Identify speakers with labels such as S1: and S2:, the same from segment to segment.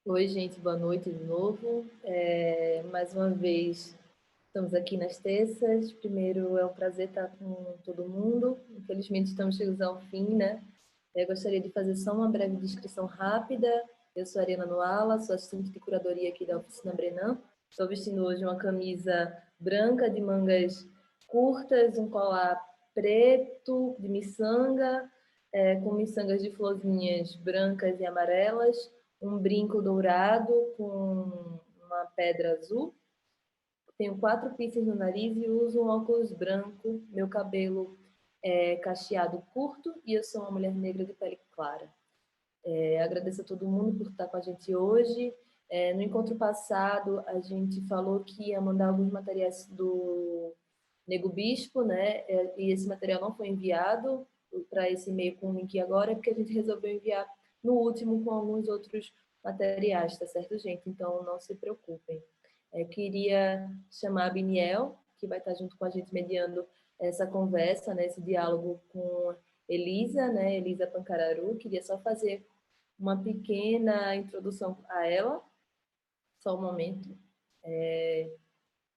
S1: Oi, gente, boa noite de novo. Mais uma vez, estamos aqui nas terças. Primeiro, é um prazer estar com todo mundo. Infelizmente, estamos chegando ao fim, né? Eu gostaria de fazer só uma breve descrição rápida. Eu sou a Ariana Noala, sou assistente de curadoria aqui da Oficina Brenan. Estou vestindo hoje uma camisa branca de mangas curtas, um colar preto de miçanga, com miçangas de florzinhas brancas e amarelas, um brinco dourado com uma pedra azul. Tenho 4 piercings no nariz e uso um óculos branco. Meu cabelo é cacheado curto e eu sou uma mulher negra de pele clara. Agradeço a todo mundo por estar com a gente hoje. No encontro passado, a gente falou que ia mandar alguns materiais do Nego Bispo, né? E esse material não foi enviado para esse e-mail com o link agora, porque a gente resolveu enviar no último com alguns outros materiais, tá certo, gente? Então, não se preocupem. Queria chamar a Biniel, que vai estar junto com a gente mediando essa conversa, né, esse diálogo com Elisa, né, Elisa Pancararu. Queria só fazer uma pequena introdução a ela, só um momento,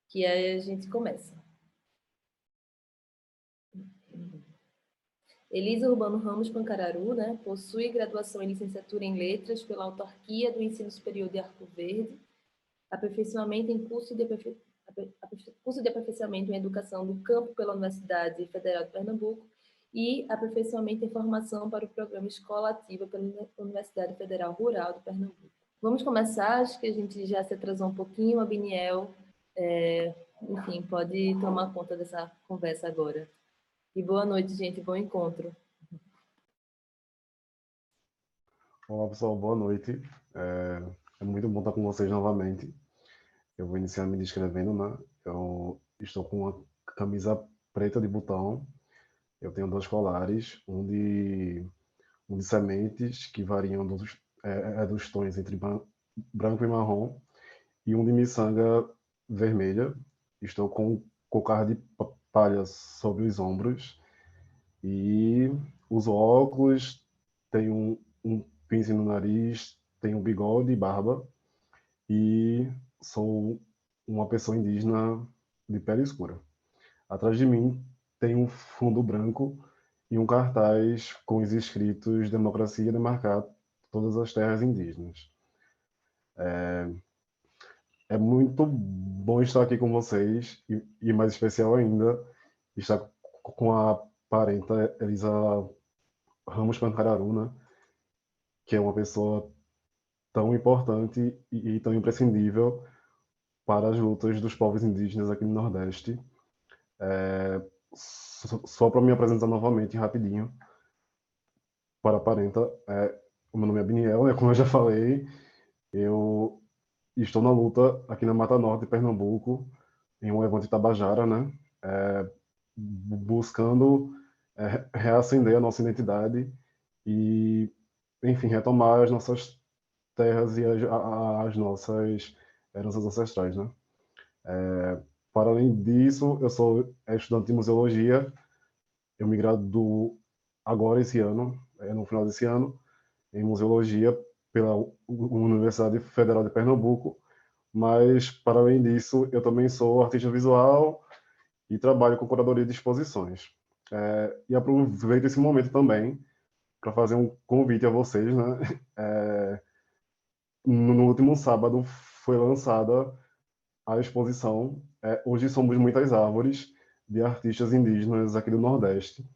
S1: que aí a gente começa. Elisa Urbano Ramos Pancararu, né, possui graduação em licenciatura em Letras pela Autarquia do Ensino Superior de Arco Verde, aperfeiçoamento em curso de aperfeiçoamento em Educação do Campo pela Universidade Federal de Pernambuco e aperfeiçoamento em formação para o programa Escola Ativa pela Universidade Federal Rural de Pernambuco. Vamos começar, acho que a gente já se atrasou um pouquinho, a Biniel, enfim, pode tomar conta dessa conversa agora. E boa noite, gente, bom encontro.
S2: Olá pessoal, boa noite. É muito bom estar com vocês novamente. Eu vou iniciar me descrevendo, né? Eu estou com uma camisa preta de botão. Eu tenho dois colares, um de sementes que variam dos tons entre branco e marrom, e um de miçanga vermelha. Estou com cocar de palha sobre os ombros e uso óculos, tenho um piercing no nariz, tenho bigode e barba e sou uma pessoa indígena de pele escura. Atrás de mim tem um fundo branco e um cartaz com os escritos Democracia demarcar todas as terras indígenas. É muito bom estar aqui com vocês e mais especial ainda, estar com a parenta Elisa Ramos Pancararu, né? Que é uma pessoa tão importante e tão imprescindível para as lutas dos povos indígenas aqui no Nordeste. Só para me apresentar novamente, rapidinho, para a parenta, o meu nome é Biniel, né, como eu já falei, eu estou na luta aqui na Mata Norte de Pernambuco, em um evento de Tabajara, né, buscando reacender a nossa identidade e, enfim, retomar as nossas terras e as nossas heranças ancestrais, né? Para além disso, eu sou estudante de museologia. Eu me graduo agora esse ano, no final desse ano, em museologia pela Universidade Federal de Pernambuco. Mas, para além disso, eu também sou artista visual e trabalho com curadoria de exposições. E aproveito esse momento também para fazer um convite a vocês, né? No último sábado foi lançada a exposição Hoje Somos Muitas Árvores, de artistas indígenas aqui do Nordeste.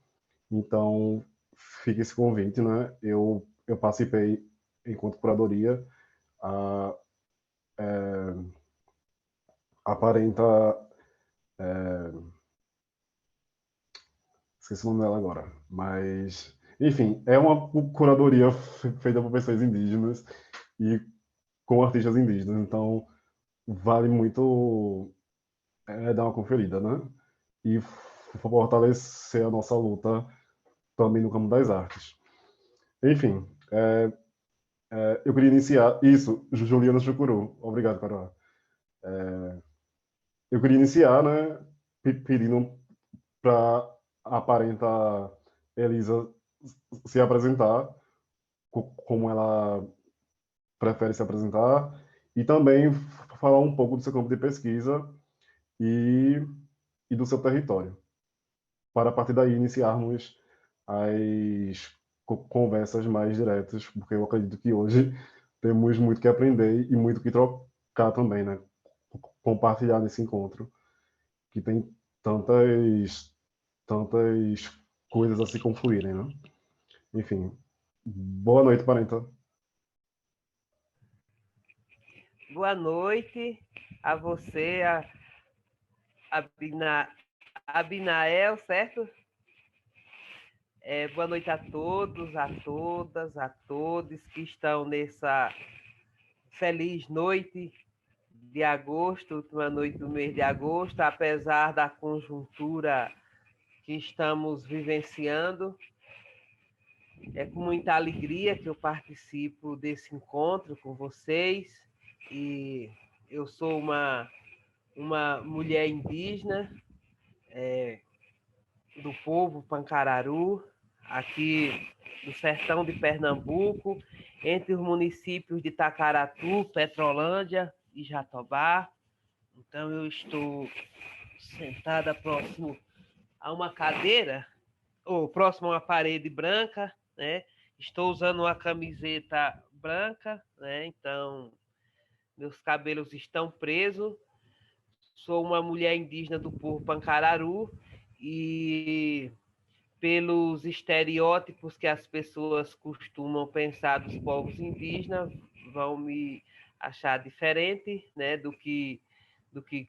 S2: Então, fica esse convite, né? Eu participei, enquanto curadoria, a, a Parenta, esqueci o nome dela agora, mas, enfim, é uma curadoria feita por pessoas indígenas e com artistas indígenas, então vale muito dar uma conferida, né? E fortalecer a nossa luta também no campo das artes. Enfim, eu queria iniciar isso, Juliana Chucuru. Obrigado, Carol. Eu queria iniciar, né, pedindo para a parenta Elisa se apresentar, como ela prefere se apresentar e também falar um pouco do seu campo de pesquisa e, e do seu território, para a partir daí iniciarmos as conversas mais diretas, porque eu acredito que hoje temos muito que aprender e muito que trocar também, né? Compartilhar nesse encontro, que tem tantas coisas a se confluírem, né? Enfim, boa noite, Parenta.
S3: Boa noite a você, Abinael, certo? Boa noite a todos, a todas, a todos que estão nessa feliz noite de agosto, última noite do mês de agosto, apesar da conjuntura que estamos vivenciando. É com muita alegria que eu participo desse encontro com vocês. E eu sou uma mulher indígena do povo Pancararu, aqui do sertão de Pernambuco, entre os municípios de Tacaratu, Petrolândia e Jatobá. Então, eu estou sentada próximo a uma cadeira, ou próximo a uma parede branca, né? Estou usando uma camiseta branca, né? Então, meus cabelos estão presos. Sou uma mulher indígena do povo Pancararu e pelos estereótipos que as pessoas costumam pensar dos povos indígenas, vão me achar diferente, né, do que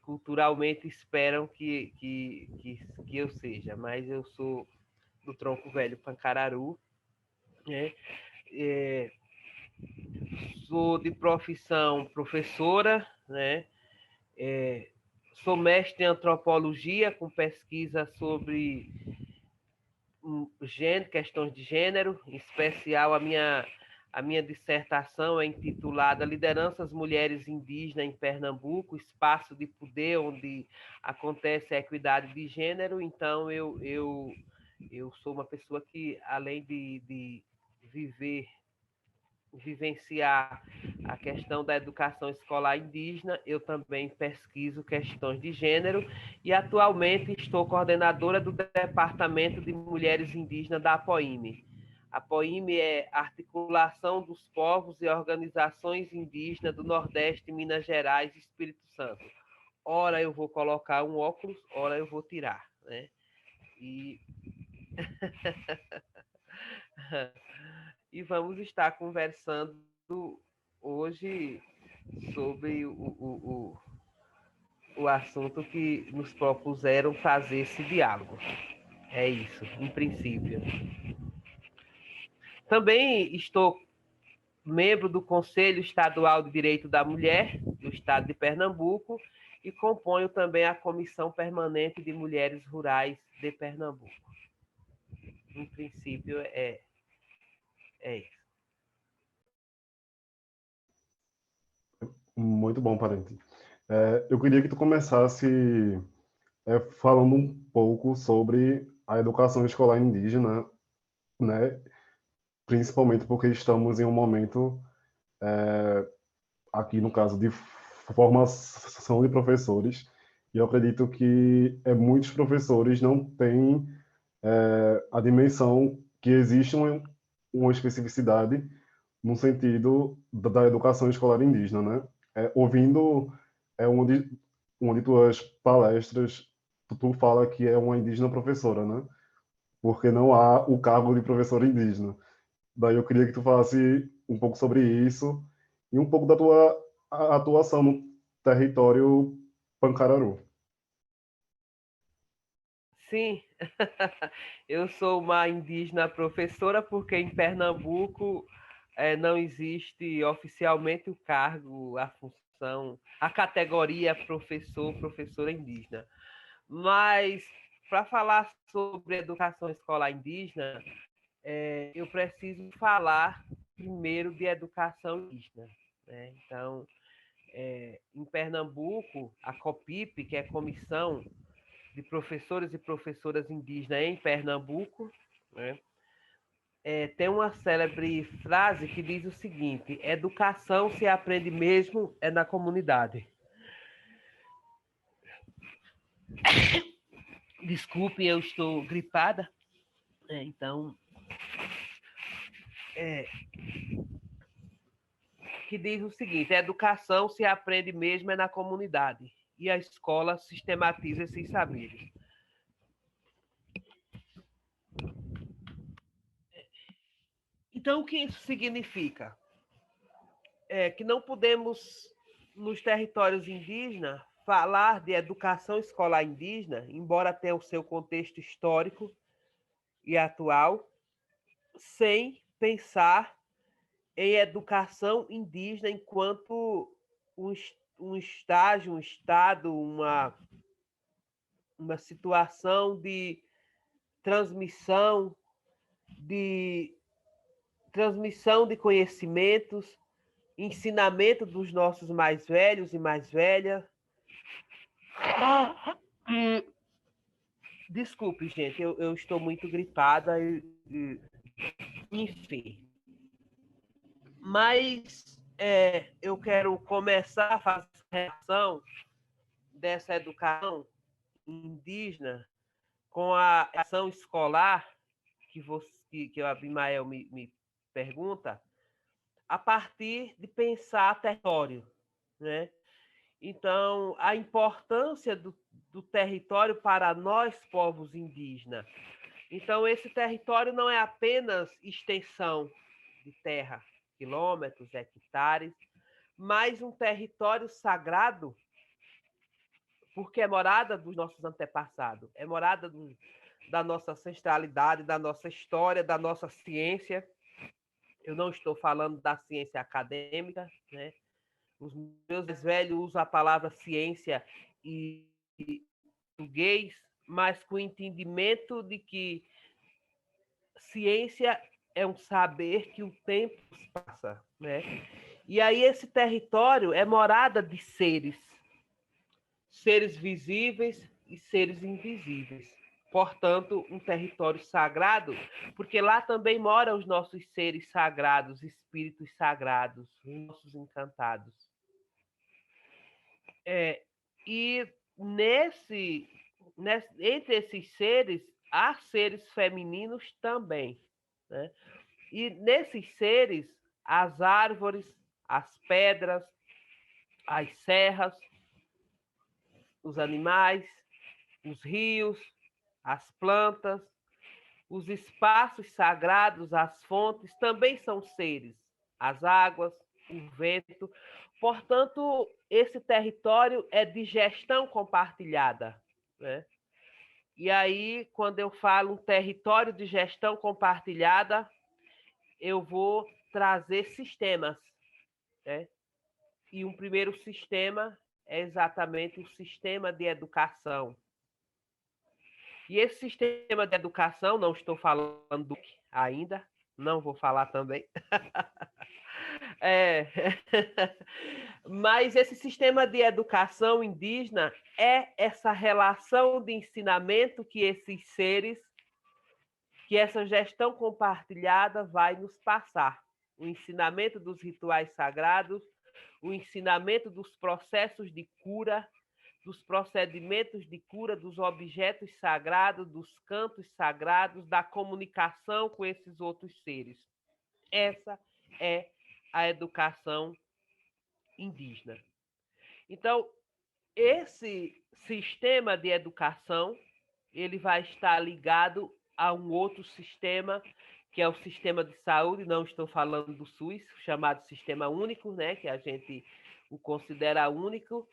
S3: culturalmente esperam que eu seja. Mas eu sou do tronco velho Pancararu, né? Sou de profissão professora, né? Sou mestre em antropologia, com pesquisa sobre gênero, questões de gênero, em especial a minha dissertação é intitulada Lideranças Mulheres Indígenas em Pernambuco, Espaço de Poder onde acontece a equidade de gênero. Então, eu sou uma pessoa que, além de vivenciar a questão da educação escolar indígena, eu também pesquiso questões de gênero e atualmente estou coordenadora do Departamento de Mulheres Indígenas da APOIME. A APOIME é a Articulação dos Povos e Organizações Indígenas do Nordeste, Minas Gerais e Espírito Santo. Ora eu vou colocar um óculos, ora eu vou tirar, né? E vamos estar conversando hoje sobre o assunto que nos propuseram fazer esse diálogo. É isso, em princípio. Também estou membro do Conselho Estadual de Direito da Mulher do Estado de Pernambuco e componho também a Comissão Permanente de Mulheres Rurais de Pernambuco. Em princípio, é isso.
S2: Muito bom, Parente. Eu queria que tu começasse falando um pouco sobre a educação escolar indígena, né? Principalmente porque estamos em um momento, aqui no caso de formação de professores, e eu acredito que muitos professores não têm a dimensão que existe uma especificidade no sentido da educação escolar indígena, né? Ouvindo uma de tuas palestras, tu fala que é uma indígena professora, né? Porque não há o cargo de professor indígena. Daí eu queria que tu falasse um pouco sobre isso e um pouco da tua atuação no território Pancararu.
S3: Sim, eu sou uma indígena professora porque em Pernambuco não existe oficialmente o cargo, a função, a categoria professor, professora indígena. Mas, para falar sobre educação escolar indígena, eu preciso falar primeiro de educação indígena, né? Então, em Pernambuco, a COPIP, que é a Comissão de Professores e Professoras Indígenas em Pernambuco, né, tem uma célebre frase que diz o seguinte: educação se aprende mesmo na comunidade. Desculpe, eu estou gripada. Então, que diz o seguinte: educação se aprende mesmo na comunidade. E a escola sistematiza esses saberes. Então, o que isso significa? É que não podemos, nos territórios indígenas, falar de educação escolar indígena, embora tenha o seu contexto histórico e atual, sem pensar em educação indígena enquanto um estágio, um estado, uma situação de transmissão de conhecimentos, ensinamento dos nossos mais velhos e mais velhas. Desculpe, gente, eu estou muito gripada, enfim. Mas eu quero começar a fazer a relação dessa educação indígena com a ação escolar que o Abimael me pergunta, a partir de pensar território, né? Então, a importância do território para nós, povos indígenas. Então, esse território não é apenas extensão de terra, quilômetros, hectares, mas um território sagrado, porque é morada dos nossos antepassados, é morada da nossa ancestralidade, da nossa história, da nossa ciência. Eu não estou falando da ciência acadêmica, né? Os meus mais velhos usam a palavra ciência e português, mas com o entendimento de que ciência é um saber que o tempo passa, né? E aí esse território é morada de seres visíveis e seres invisíveis. Portanto, um território sagrado, porque lá também moram os nossos seres sagrados, espíritos sagrados, os nossos encantados. E entre esses seres, há seres femininos também, né? E nesses seres, as árvores, as pedras, as serras, os animais, os rios, as plantas, os espaços sagrados, as fontes, também são seres, as águas, o vento. Portanto, esse território é de gestão compartilhada, né? E aí, quando eu falo um território de gestão compartilhada, eu vou trazer sistemas, né? E um primeiro sistema é exatamente o sistema de educação. E esse sistema de educação, não estou falando ainda, não vou falar também. Mas esse sistema de educação indígena é essa relação de ensinamento que esses seres, que essa gestão compartilhada vai nos passar. O ensinamento dos rituais sagrados, o ensinamento dos processos de cura, dos procedimentos de cura, dos objetos sagrados, dos cantos sagrados, da comunicação com esses outros seres. Essa é a educação indígena. Então, esse sistema de educação, ele vai estar ligado a um outro sistema, que é o sistema de saúde, não estou falando do SUS, chamado Sistema Único, né, que a gente o considera único.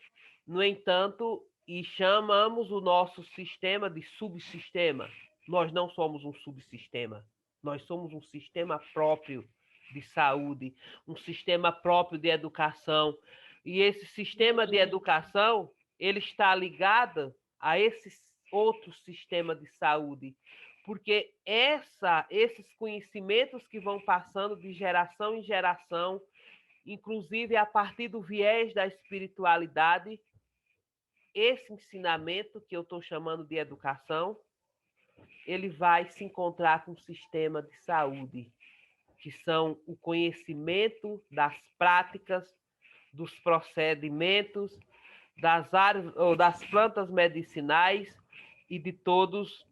S3: No entanto, e chamamos o nosso sistema de subsistema. Nós não somos um subsistema, nós somos um sistema próprio de saúde, um sistema próprio de educação. E esse sistema de educação, ele está ligado a esse outro sistema de saúde, porque esses conhecimentos que vão passando de geração em geração, inclusive a partir do viés da espiritualidade, esse ensinamento que eu estou chamando de educação, ele vai se encontrar com o sistema de saúde, que são o conhecimento das práticas, dos procedimentos, das áreas ou das plantas medicinais e de todos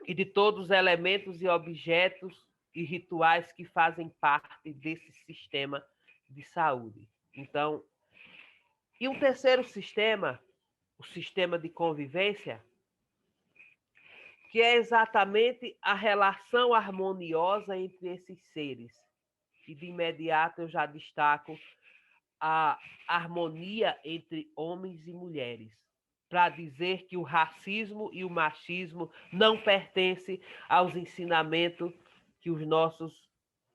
S3: os elementos e objetos e rituais que fazem parte desse sistema de saúde. Então, e um terceiro sistema, o sistema de convivência, que é exatamente a relação harmoniosa entre esses seres. E de imediato eu já destaco a harmonia entre homens e mulheres, para dizer que o racismo e o machismo não pertencem aos ensinamentos que os nossos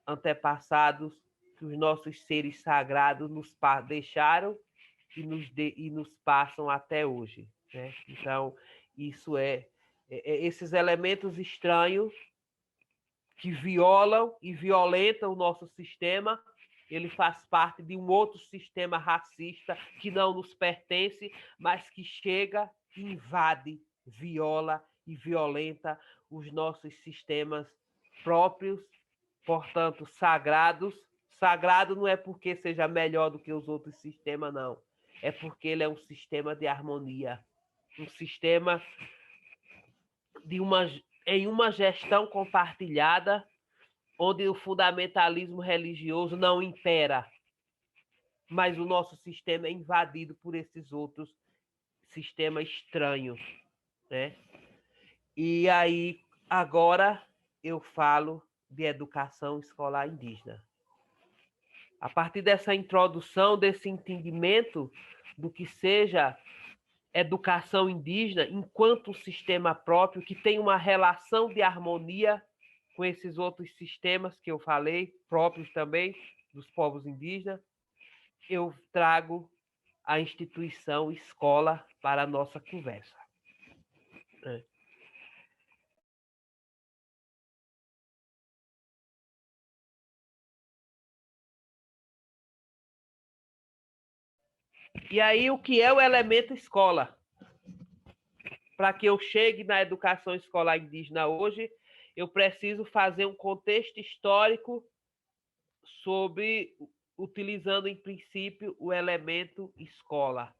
S3: antepassados, que os nossos seres sagrados nos deixaram e nos passam até hoje, né? Então, isso esses elementos estranhos que violam e violentam o nosso sistema, ele faz parte de um outro sistema racista que não nos pertence, mas que chega, invade, viola e violenta os nossos sistemas próprios, portanto, sagrados. Sagrado não é porque seja melhor do que os outros sistemas, não. É porque ele é um sistema de harmonia, um sistema em uma gestão compartilhada, onde o fundamentalismo religioso não impera, mas o nosso sistema é invadido por esses outros sistemas estranhos, né? E aí, agora, eu falo de educação escolar indígena. A partir dessa introdução, desse entendimento do que seja educação indígena enquanto sistema próprio, que tem uma relação de harmonia com esses outros sistemas que eu falei, próprios também dos povos indígenas, eu trago a instituição escola para a nossa conversa. E aí, o que é o elemento escola? Para que eu chegue na educação escolar indígena hoje, eu preciso fazer um contexto histórico sobre, utilizando em princípio o elemento escola.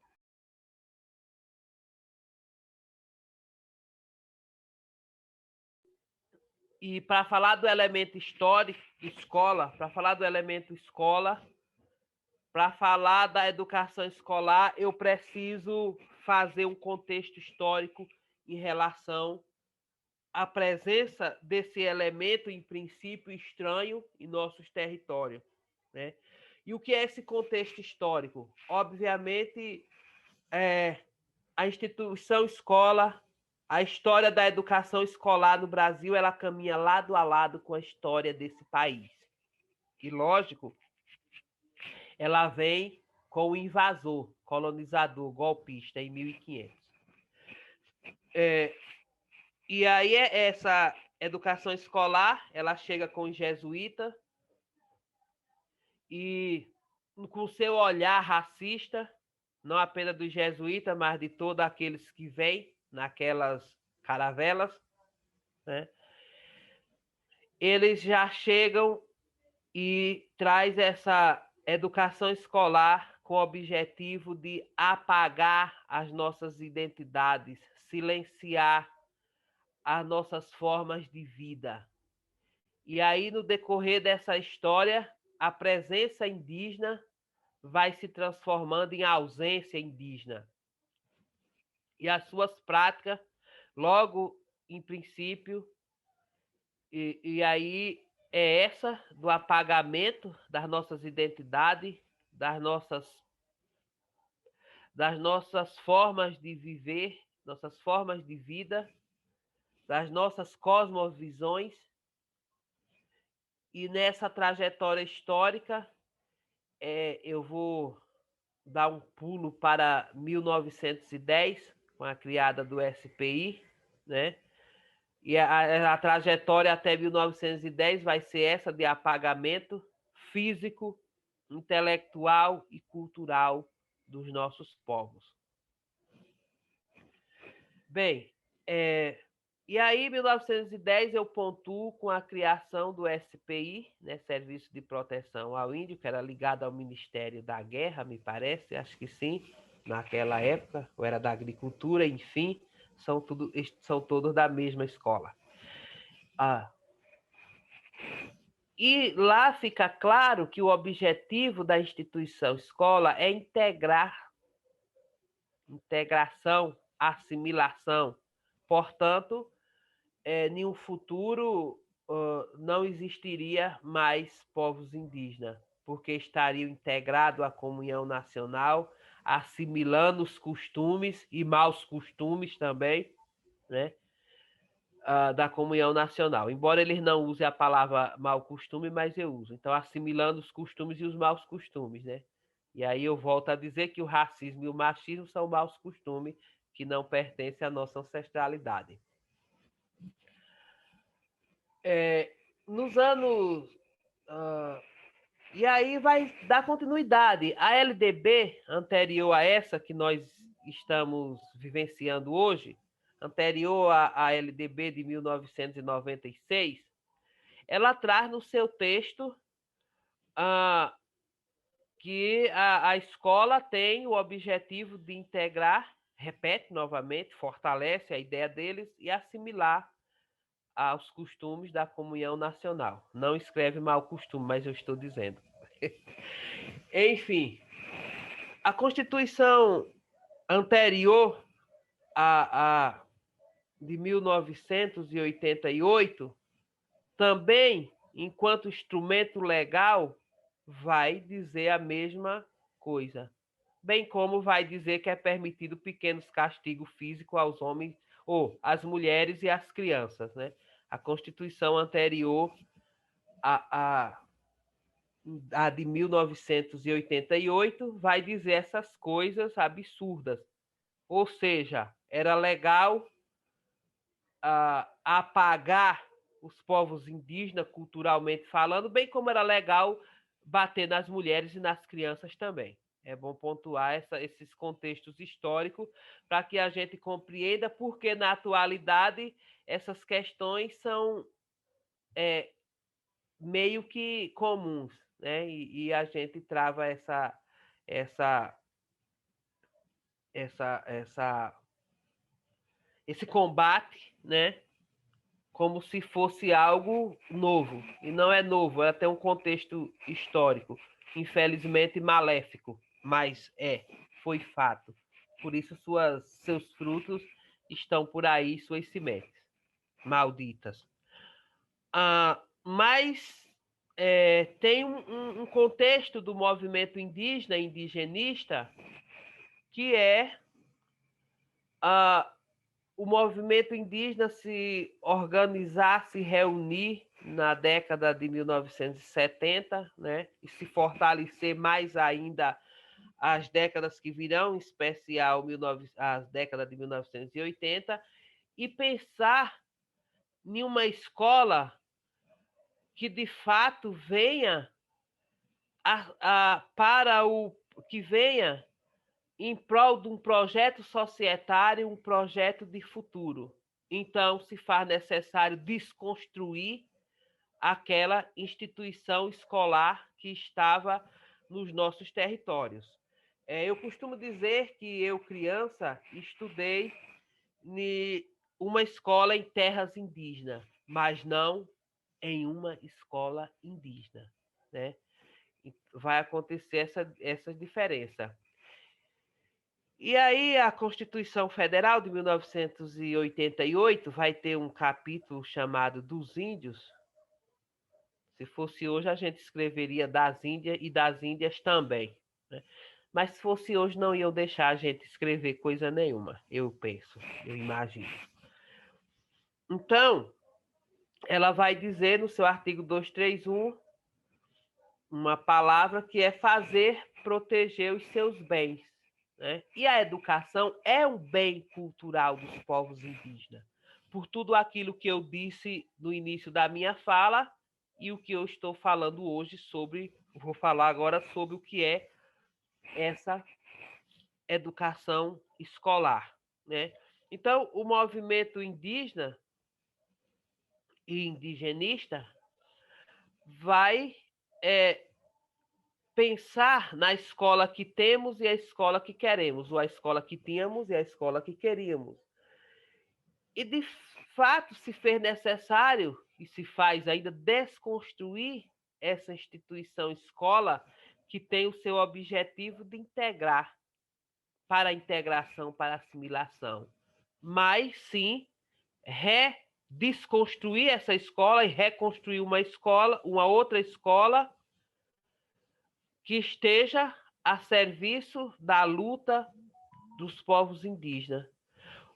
S3: E para falar do elemento histórico, escola, para falar do elemento escola, para falar da educação escolar, eu preciso fazer um contexto histórico em relação à presença desse elemento, em princípio, estranho em nossos territórios, né? E o que é esse contexto histórico? Obviamente, a instituição escola, a história da educação escolar no Brasil, ela caminha lado a lado com a história desse país. E, lógico, ela vem com o invasor, colonizador, golpista, em 1500. E aí essa educação escolar, ela chega com os jesuítas e com seu olhar racista, não apenas dos jesuítas, mas de todos aqueles que vêm naquelas caravelas, né? Eles já chegam e traz essa educação escolar com o objetivo de apagar as nossas identidades, silenciar as nossas formas de vida. E aí, no decorrer dessa história, a presença indígena vai se transformando em ausência indígena. E as suas práticas, logo em princípio, e aí é essa do apagamento das nossas identidades, das nossas formas de viver, nossas formas de vida, das nossas cosmovisões. E nessa trajetória histórica, eu vou dar um pulo para 1910, com a criada do SPI, né? E a trajetória até 1910 vai ser essa de apagamento físico, intelectual e cultural dos nossos povos. Bem, E aí, em 1910, eu pontuo com a criação do SPI, né, Serviço de Proteção ao Índio, que era ligado ao Ministério da Guerra, me parece, acho que sim, naquela época, ou era da Agricultura, enfim, são todos da mesma escola. E lá fica claro que o objetivo da instituição escola é integração, assimilação. Portanto, em um futuro não existiria mais povos indígenas, porque estariam integrados à comunhão nacional, assimilando os costumes e maus costumes também, né, da comunhão nacional. Embora eles não usem a palavra mau costume, mas eu uso. Então, assimilando os costumes e os maus costumes, né? E aí eu volto a dizer que o racismo e o machismo são maus costumes que não pertencem à nossa ancestralidade. Nos anos... e aí vai dar continuidade. A LDB, anterior a essa que nós estamos vivenciando hoje, anterior à LDB de 1996, ela traz no seu texto que a escola tem o objetivo de integrar, repete novamente, fortalece a ideia deles e assimilar aos costumes da comunhão nacional. Não escreve mau costume, mas eu estou dizendo. Enfim, a Constituição anterior de 1988 também, enquanto instrumento legal, vai dizer a mesma coisa. Bem como vai dizer que é permitido pequenos castigos físicos aos homens, ou às mulheres e às crianças, né? A Constituição anterior a de 1988 vai dizer essas coisas absurdas. Ou seja, era legal apagar os povos indígenas, culturalmente falando, bem como era legal bater nas mulheres e nas crianças também. É bom pontuar esses contextos históricos para que a gente compreenda porque, na atualidade, essas questões são meio que comuns, né? E a gente trava esse combate, né? Como se fosse algo novo. E não é novo, ela tem um contexto histórico, infelizmente maléfico, mas foi fato. Por isso seus frutos estão por aí, suas sementes malditas. Mas tem um contexto do movimento indígena, indigenista, que é o movimento indígena se organizar, se reunir na década de 1970, né, e se fortalecer mais ainda as décadas que virão, em especial as décadas de 1980, e pensar em uma escola que de fato venha que venha em prol de um projeto societário, um projeto de futuro. Então, se faz necessário desconstruir aquela instituição escolar que estava nos nossos territórios. Eu costumo dizer que eu, criança, estudei em uma escola em terras indígenas, mas não em uma escola indígena, né? Vai acontecer essa diferença. E aí a Constituição Federal de 1988 vai ter um capítulo chamado dos índios. Se fosse hoje, a gente escreveria das Índias e das Índias também, né? Mas se fosse hoje, não iam deixar a gente escrever coisa nenhuma, eu penso, eu imagino. Então, ela vai dizer no seu artigo 231 uma palavra que é fazer proteger os seus bens, né? E a educação é um bem cultural dos povos indígenas. Por tudo aquilo que eu disse no início da minha fala e o que eu estou falando hoje vou falar agora sobre o que é essa educação escolar, né? Então, o movimento indígena e indigenista, vai pensar na escola que temos e a escola que queremos, ou a escola que tínhamos e a escola que queríamos. E, de fato, se fez necessário, e se faz ainda, desconstruir essa instituição escola que tem o seu objetivo de integrar, para a integração, para a assimilação. Mas, sim, desconstruir essa escola e reconstruir uma outra escola que esteja a serviço da luta dos povos indígenas.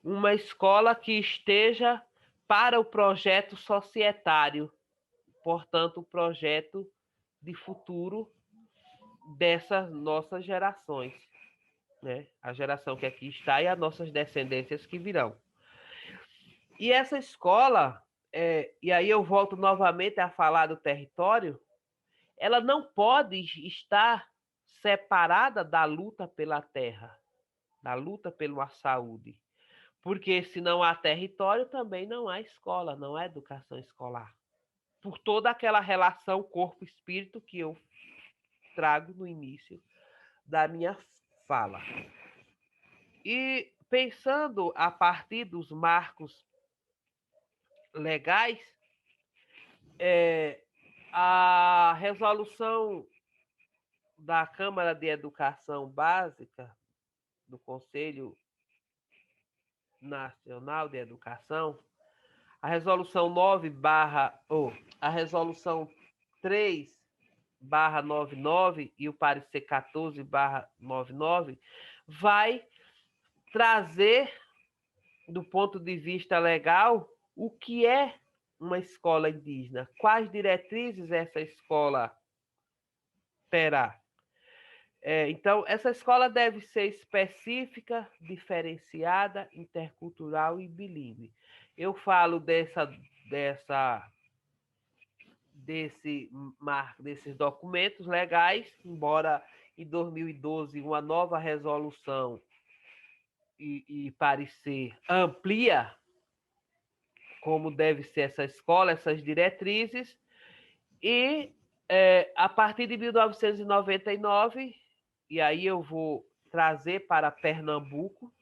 S3: Uma escola que esteja para o projeto societário, portanto, o projeto de futuro dessas nossas gerações, né? A geração que aqui está e as nossas descendências que virão. E essa escola, e aí eu volto novamente a falar do território, ela não pode estar separada da luta pela terra, da luta pela saúde. Porque se não há território, também não há escola, não há educação escolar. Por toda aquela relação corpo-espírito que eu trago no início da minha fala. E pensando a partir dos marcos legais, a resolução da Câmara de Educação Básica, do Conselho Nacional de Educação, a resolução 3/99 e o parecer 14/99 vai trazer, do ponto de vista legal, o que é uma escola indígena, quais diretrizes essa escola terá. Então, essa escola deve ser específica, diferenciada, intercultural e bilíngue. Eu falo desses documentos legais, embora em 2012 uma nova resolução e parecer amplia como deve ser essa escola, essas diretrizes, e a partir de 1999, e aí eu vou trazer para Pernambuco,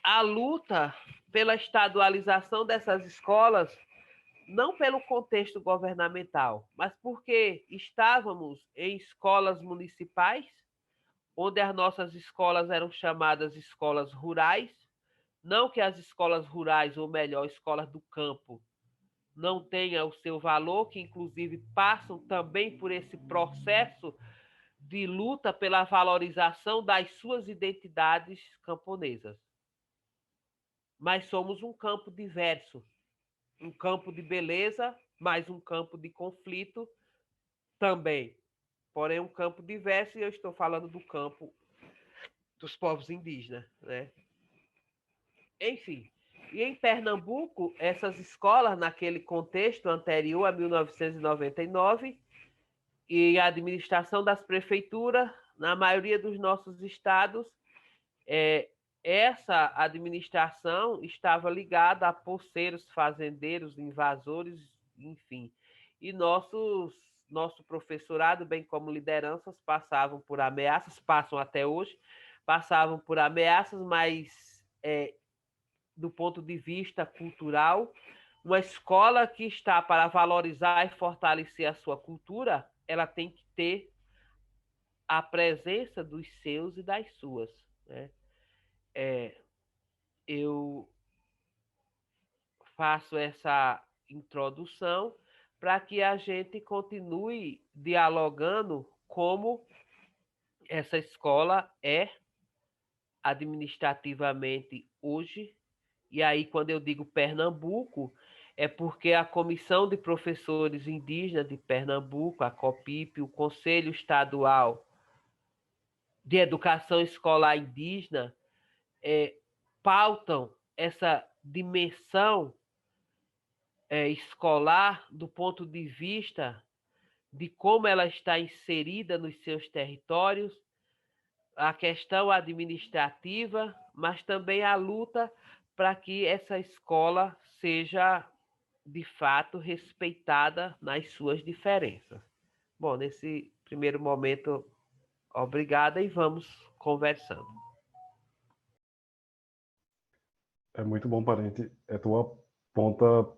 S3: a luta pela estadualização dessas escolas, não pelo contexto governamental, mas porque estávamos em escolas municipais, onde as nossas escolas eram chamadas escolas rurais, não que as escolas rurais, ou melhor, escolas do campo, não tenham o seu valor, que inclusive passam também por esse processo de luta pela valorização das suas identidades camponesas. Mas somos um campo diverso, um campo de beleza, mas um campo de conflito também. Porém, um campo diverso, e eu estou falando do campo dos povos indígenas, né? Enfim, e em Pernambuco, essas escolas, naquele contexto anterior a 1999, e a administração das prefeituras, na maioria dos nossos estados, essa administração estava ligada a poceiros, fazendeiros, invasores, enfim. E nosso professorado, bem como lideranças, passavam por ameaças, passam até hoje, passavam por ameaças, mas do ponto de vista cultural, uma escola que está para valorizar e fortalecer a sua cultura, ela tem que ter a presença dos seus e das suas, né? Eu faço essa introdução para que a gente continue dialogando como essa escola é administrativamente hoje. E aí, quando eu digo Pernambuco, é porque a Comissão de Professores Indígenas de Pernambuco, a COPIP, o Conselho Estadual de Educação Escolar Indígena, pautam essa dimensão escolar do ponto de vista de como ela está inserida nos seus territórios, a questão administrativa, mas também a luta para que essa escola seja, de fato, respeitada nas suas diferenças. Bom, nesse primeiro momento, obrigada e vamos conversando.
S2: É muito bom, parente. Tu aponta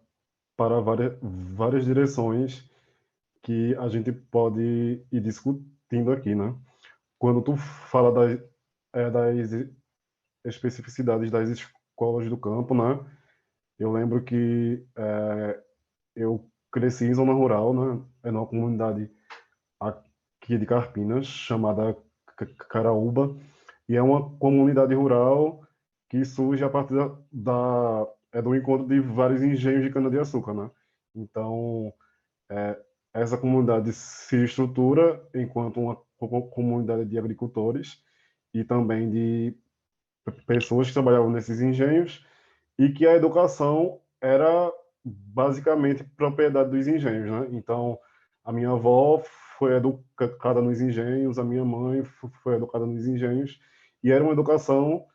S2: para várias direções que a gente pode ir discutindo aqui, né? Quando tu fala das especificidades das escolas do campo, né? Eu lembro que eu cresci em zona rural, né? É numa comunidade aqui de Carpinas, chamada Caraúba, e é uma comunidade rural que surge a partir do encontro de vários engenhos de cana-de-açúcar, né? Então, essa comunidade se estrutura enquanto uma comunidade de agricultores e também de pessoas que trabalhavam nesses engenhos e que a educação era basicamente propriedade dos engenhos, né? Então, a minha avó foi educada nos engenhos, a minha mãe foi educada nos engenhos, e era uma educação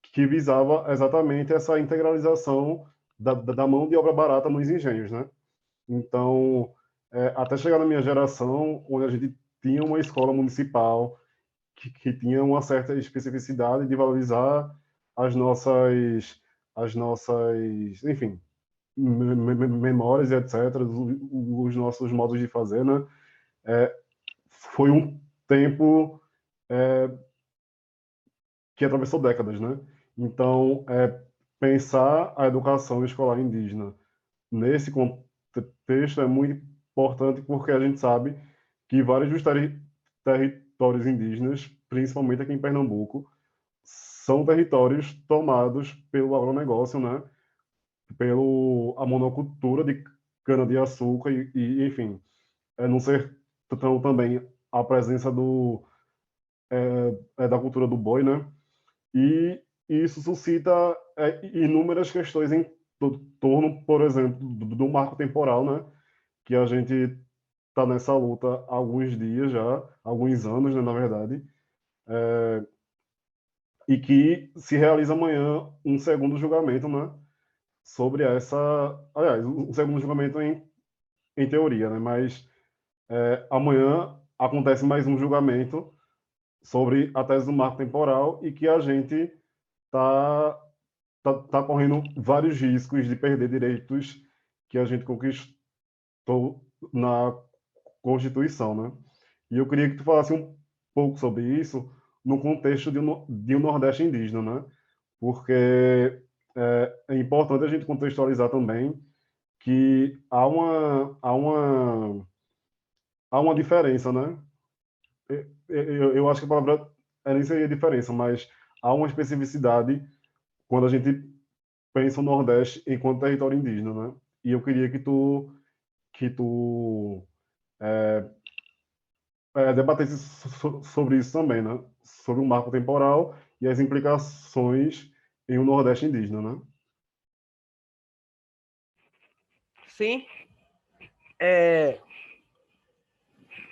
S2: que visava exatamente essa integralização da mão de obra barata nos engenhos, né? Então, até chegar na minha geração, onde a gente tinha uma escola municipal que tinha uma certa especificidade de valorizar as nossas, enfim, memórias, etc., os nossos modos de fazer, né? Foi um tempo que atravessou décadas, né? Então, pensar a educação escolar indígena nesse contexto é muito importante porque a gente sabe que vários dos territórios indígenas, principalmente aqui em Pernambuco, são territórios tomados pelo agronegócio, né? Pelo a monocultura de cana-de-açúcar enfim, não ser tão também a presença da cultura do boi, né? E isso suscita inúmeras questões em torno, por exemplo, do marco temporal, né? Que a gente está nessa luta há alguns dias já, alguns anos, né, na verdade, e que se realiza amanhã um segundo julgamento, né? Sobre essa, aliás, um segundo julgamento em teoria, né? Mas amanhã acontece mais um julgamento sobre a tese do marco temporal e que a gente está tá correndo vários riscos de perder direitos que a gente conquistou na Constituição, né? E eu queria que tu falasse um pouco sobre isso no contexto de um Nordeste indígena, né? Porque é importante a gente contextualizar também que há uma diferença, né? Eu acho que a palavra nem seria diferença, mas há uma especificidade quando a gente pensa o Nordeste enquanto território indígena, né? E eu queria que tu debatesse sobre isso também, né? Sobre o marco temporal e as implicações em um Nordeste indígena, né?
S3: Sim.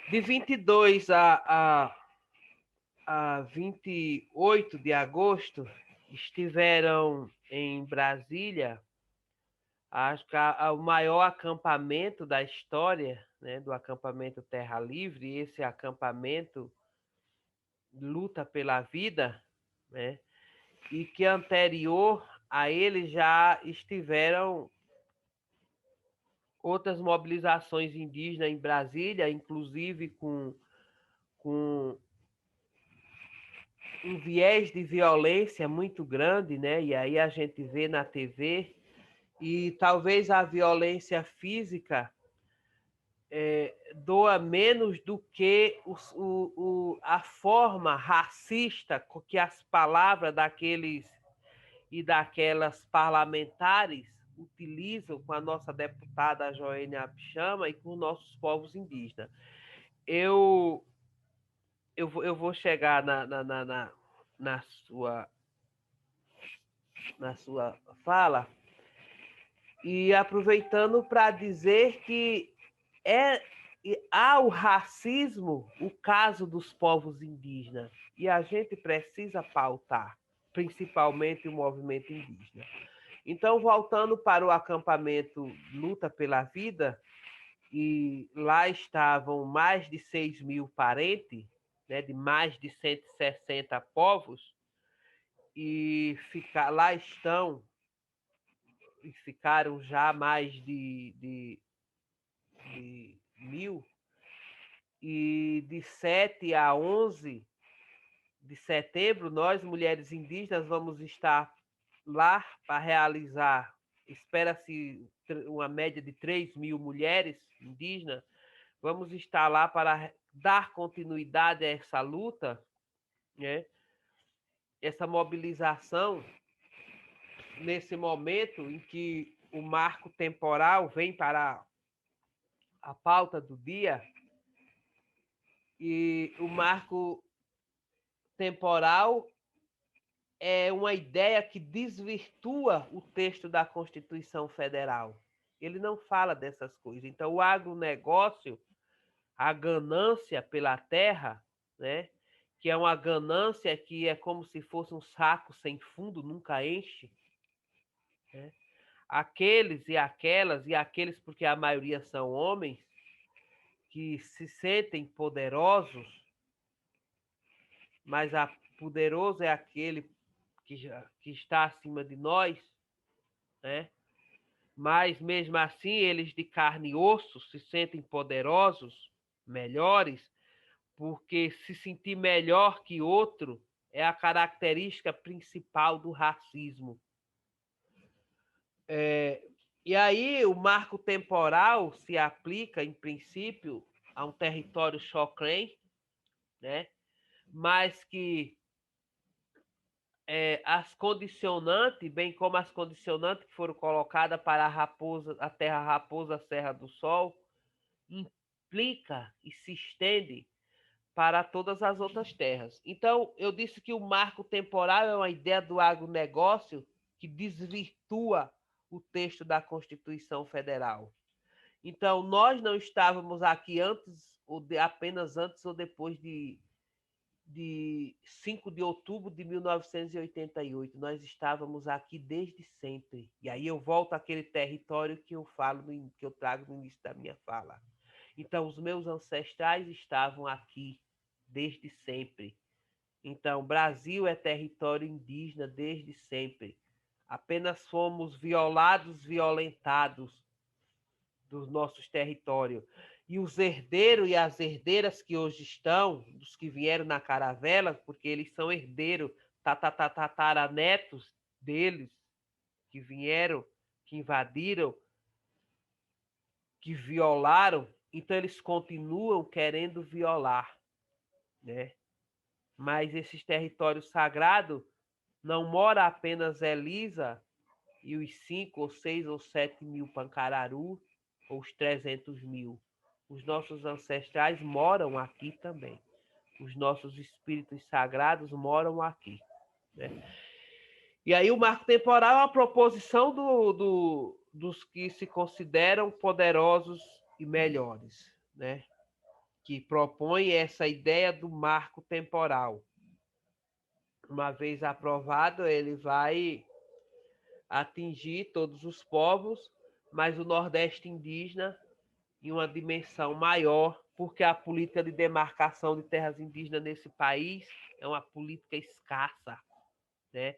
S3: De 22 a 28 de agosto, estiveram em Brasília, acho que o maior acampamento da história, né, do acampamento Terra Livre. Esse acampamento luta pela vida, né, e que anterior a ele já estiveram outras mobilizações indígenas em Brasília, inclusive com um viés de violência muito grande, né? E aí a gente vê na TV, e talvez a violência física doa menos do que a forma racista que as palavras daqueles e daquelas parlamentares utilizam com a nossa deputada Joênia Abchama e com nossos povos indígenas. Eu vou chegar na sua fala e aproveitando para dizer que há o racismo, o caso dos povos indígenas, e a gente precisa pautar. principalmente o movimento indígena. Então, voltando para o acampamento Luta pela Vida, e lá estavam mais de 6.000 parentes, né, de mais de 160 povos, e lá estão, e ficaram já mais de 1.000, e de 7 a 11 de setembro, nós, mulheres indígenas, vamos estar lá para realizar, espera-se uma média de 3.000 mulheres indígenas, vamos estar lá para dar continuidade a essa luta, né? Essa mobilização, nesse momento em que o marco temporal vem para a pauta do dia, e o marco temporal é uma ideia que desvirtua o texto da Constituição Federal. Ele não fala dessas coisas. Então, o agronegócio, a ganância pela terra, né, que é uma ganância que é como se fosse um saco sem fundo, nunca enche, né? Aqueles e aqueles porque a maioria são homens, que se sentem poderosos, mas poderoso é aquele que está acima de nós, né? Mas mesmo assim, eles de carne e osso se sentem poderosos, melhores, porque se sentir melhor que outro é a característica principal do racismo. E aí o marco temporal se aplica, em princípio, a um território Xocrém, né? Mas que as condicionantes, bem como as condicionantes que foram colocadas para a terra Raposa Serra do Sol, implica e se estende para todas as outras terras. Então, eu disse que o marco temporal é uma ideia do agronegócio que desvirtua o texto da Constituição Federal. Então, nós não estávamos aqui apenas antes ou depois de 5 de outubro de 1988. Nós estávamos aqui desde sempre. E aí eu volto àquele território que eu falo, que eu trago no início da minha fala. Então, os meus ancestrais estavam aqui desde sempre. Então, o Brasil é território indígena desde sempre. Apenas fomos violentados dos nossos territórios. E os herdeiros e as herdeiras que hoje estão, dos que vieram na caravela, porque eles são herdeiros, tataranetos deles, que vieram, que invadiram, que violaram, então eles continuam querendo violar, né? Mas esses territórios sagrados não mora apenas Elisa e os 5 ou 6 ou 7 mil Pancararu, ou os 300.000. Os nossos ancestrais moram aqui também. Os nossos espíritos sagrados moram aqui, né? E aí o marco temporal é uma proposição dos que se consideram poderosos e melhores, né? Que propõe essa ideia do marco temporal. Uma vez aprovado, ele vai atingir todos os povos, mas o Nordeste indígena em uma dimensão maior, porque a política de demarcação de terras indígenas nesse país é uma política escassa, né?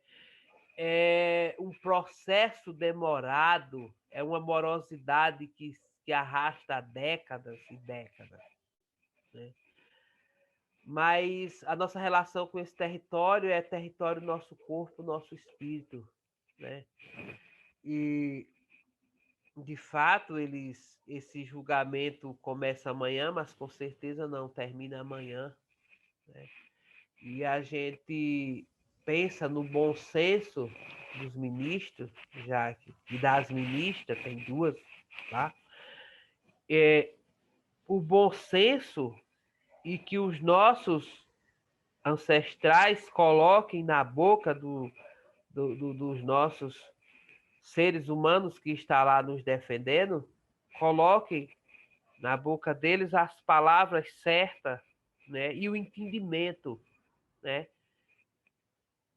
S3: É um processo demorado, é uma morosidade que arrasta décadas e décadas, né? Mas a nossa relação com esse território é território nosso corpo, nosso espírito, né? E, de fato, esse julgamento começa amanhã, mas com certeza não termina amanhã, né? E a gente pensa no bom senso dos ministros, e das ministras, tem duas, tá? O bom senso e que os nossos ancestrais coloquem na boca dos nossos seres humanos que está lá nos defendendo, coloquem na boca deles as palavras certas, né, e o entendimento, né,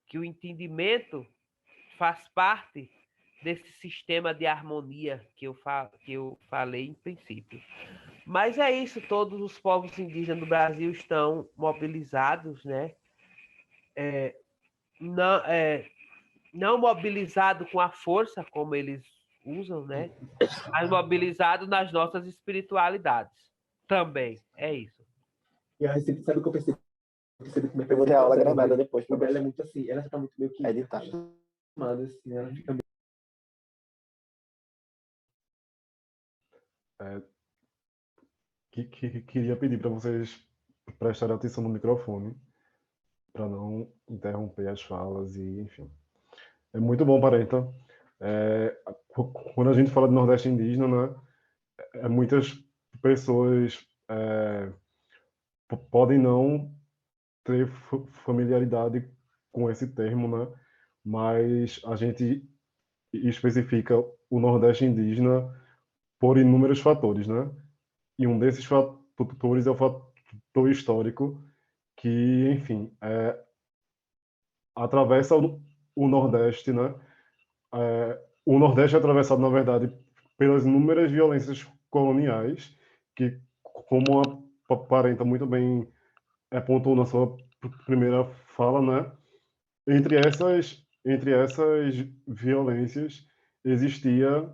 S3: que o entendimento faz parte desse sistema de harmonia que eu falei em princípio. Mas é isso, todos os povos indígenas do Brasil estão mobilizados, né? Não mobilizado com a força como eles usam, né? Mas mobilizado nas nossas espiritualidades. Também, é isso.
S4: E a Recife, sabe o que eu percebi como é que
S5: Eu vou ter aula
S4: ela
S5: gravada depois.
S4: o dela é muito assim, ela já tá muito meio que
S5: Editada.
S4: acostumada, assim, ela fica meio...
S2: Queria pedir para vocês prestarem atenção no microfone, para não interromper as falas e, enfim. É muito bom, Parenta. Quando a gente fala de Nordeste indígena, né, muitas pessoas podem não ter familiaridade com esse termo, né, mas a gente especifica o Nordeste indígena por inúmeros fatores, né? E um desses fatores é o fator histórico que, enfim, atravessa o Nordeste, né? O Nordeste é atravessado, na verdade, pelas inúmeras violências coloniais, que, como a Parenta muito bem apontou na sua primeira fala, né? Entre essas violências existia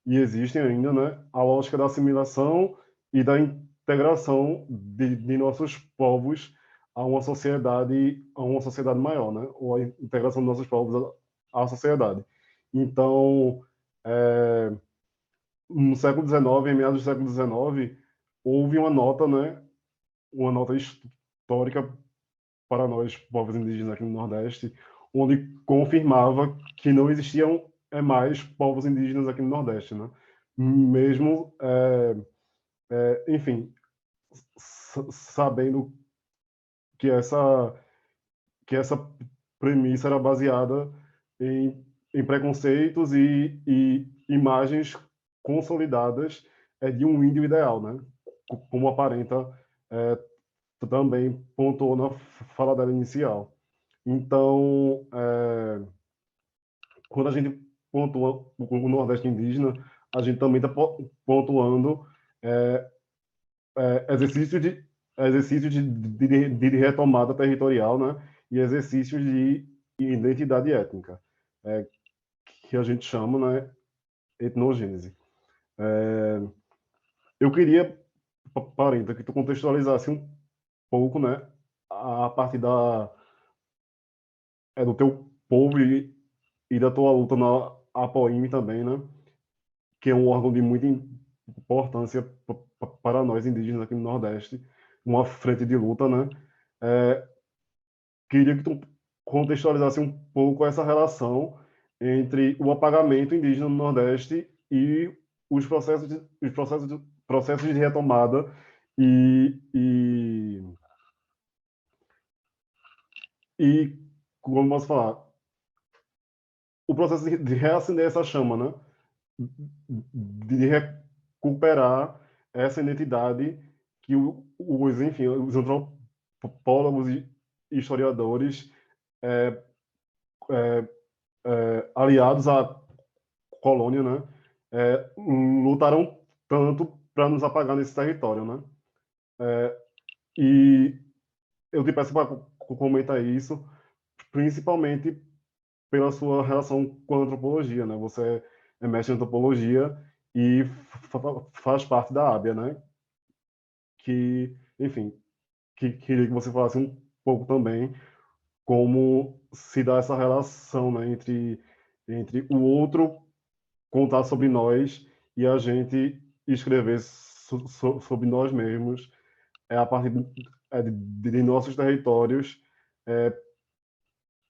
S2: e existem ainda, né, a lógica da assimilação e da integração de nossos povos a uma sociedade maior, né, ou a integração de nossos povos à sociedade. Então, no século XIX, em meados do século XIX, houve uma nota histórica para nós, povos indígenas aqui no Nordeste, onde confirmava que não existiam mais povos indígenas aqui no Nordeste, né? Mesmo, enfim, sabendo que essa premissa era baseada em preconceitos e imagens consolidadas de um índio ideal, né? Como aparenta também pontuou na fala dela inicial. Então, quando a gente pontua o Nordeste indígena, a gente também está pontuando exercícios de retomada territorial, né? E exercícios de identidade étnica, que a gente chama, né, etnogênese. Eu queria, Parenta, que tu contextualizasse um pouco, né, a partir do teu povo e da tua luta na APOIME também, né? Que é um órgão de muita importância para nós indígenas aqui no Nordeste, uma frente de luta, né? Queria que tu contextualizasse um pouco essa relação entre o apagamento indígena no Nordeste e os processos de retomada e, e, e como posso falar, o processo de reacender essa chama, né? De recuperar essa identidade que enfim, os antropólogos e historiadores aliados à colônia, né, lutaram tanto para nos apagar nesse território, né? E eu te peço para comentar isso, principalmente pela sua relação com a antropologia, né? Você é mestre em antropologia e faz parte da ABIA, né? Que, enfim, queria que você falasse um pouco também como se dá essa relação, né, entre o outro contar sobre nós e a gente escrever sobre nós mesmos a partir de nossos territórios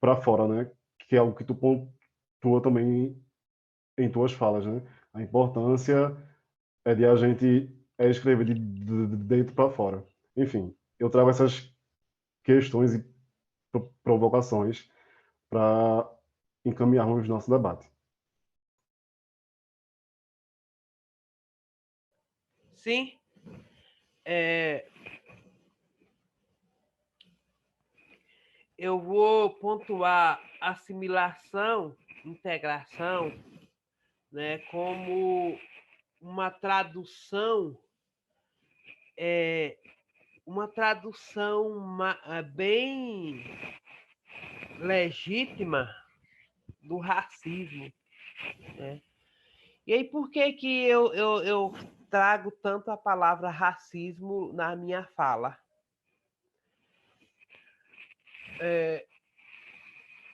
S2: para fora, né? Que é algo que tu pontua também em tuas falas, né? A importância de a gente escrever de dentro para fora. Enfim, eu trago essas questões e provocações para encaminharmos nosso debate.
S3: Sim. eu vou pontuar assimilação, integração, né, como uma tradução bem legítima do racismo, né? E aí, por que eu trago tanto a palavra racismo na minha fala?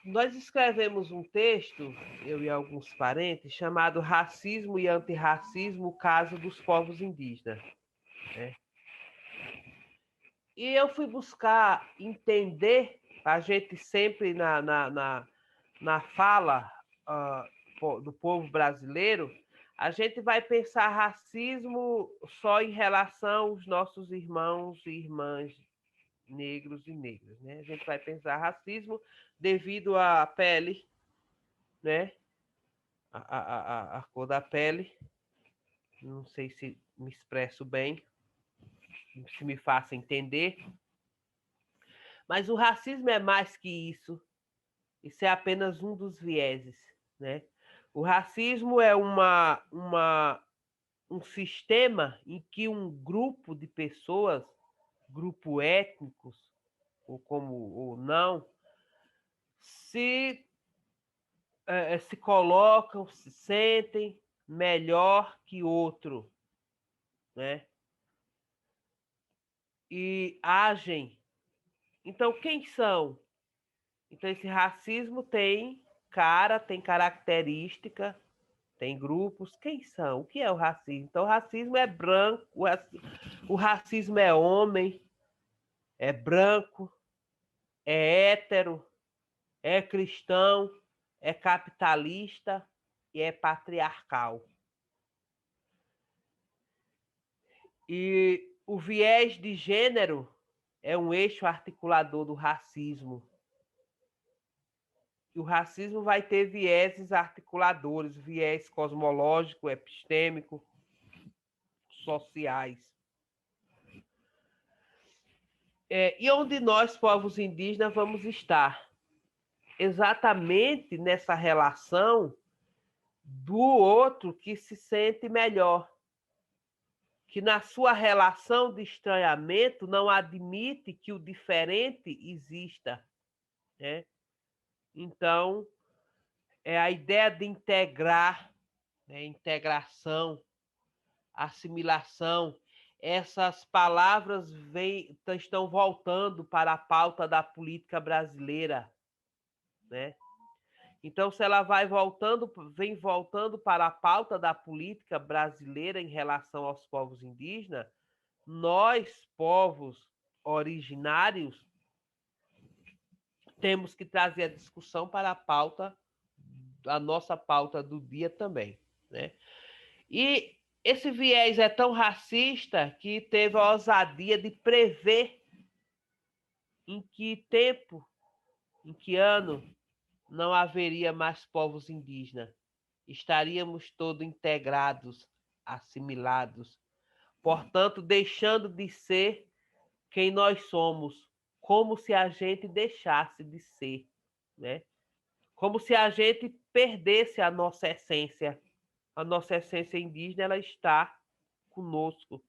S3: Nós escrevemos um texto, eu e alguns parentes, chamado Racismo e Antirracismo, o caso dos povos indígenas, né? E eu fui buscar entender, a gente sempre na fala do povo brasileiro, a gente vai pensar racismo só em relação aos nossos irmãos e irmãs negros e negras, né? A gente vai pensar racismo devido à pele, né? A cor da pele. Não sei se me expresso bem, se me faço entender. Mas o racismo é mais que isso. Isso é apenas um dos vieses, né? O racismo é um sistema em que um grupo de pessoas, grupo étnicos, ou não, se colocam, se sentem melhor que outro, né? E agem. Então, quem são? Então, esse racismo tem cara, tem característica, tem grupos. Quem são? O que é o racismo? Então, o racismo é branco, o racismo é homem, é branco, é hétero, é cristão, é capitalista e é patriarcal. E o viés de gênero é um eixo articulador do racismo. E o racismo vai ter vieses articuladores, viés cosmológico, epistêmico, sociais. E onde nós, povos indígenas, vamos estar? Exatamente nessa relação do outro que se sente melhor, que na sua relação de estranhamento não admite que o diferente exista, né? Então, é a ideia de integrar, né? Integração, assimilação, essas palavras estão voltando para a pauta da política brasileira, né? Então, se ela vem voltando para a pauta da política brasileira em relação aos povos indígenas, nós, povos originários, temos que trazer a discussão para a nossa pauta do dia também, né? E esse viés é tão racista que teve a ousadia de prever em que tempo, em que ano, não haveria mais povos indígenas. Estaríamos todos integrados, assimilados, portanto, deixando de ser quem nós somos, como se a gente deixasse de ser, né? Como se a gente perdesse a nossa essência. A nossa essência indígena, ela está conosco,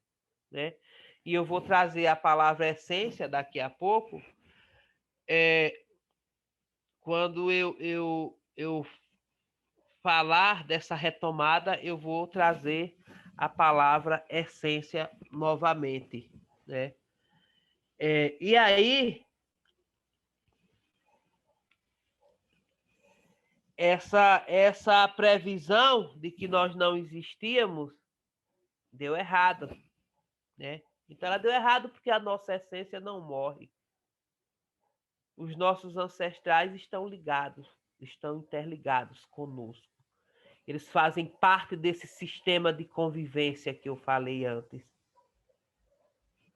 S3: né? E eu vou trazer a palavra essência daqui a pouco, quando eu falar dessa retomada, eu vou trazer a palavra essência novamente, né? E aí, essa previsão de que nós não existíamos deu errado, né? Então, ela deu errado porque a nossa essência não morre. Os nossos ancestrais estão ligados, estão interligados conosco. Eles fazem parte desse sistema de convivência que eu falei antes.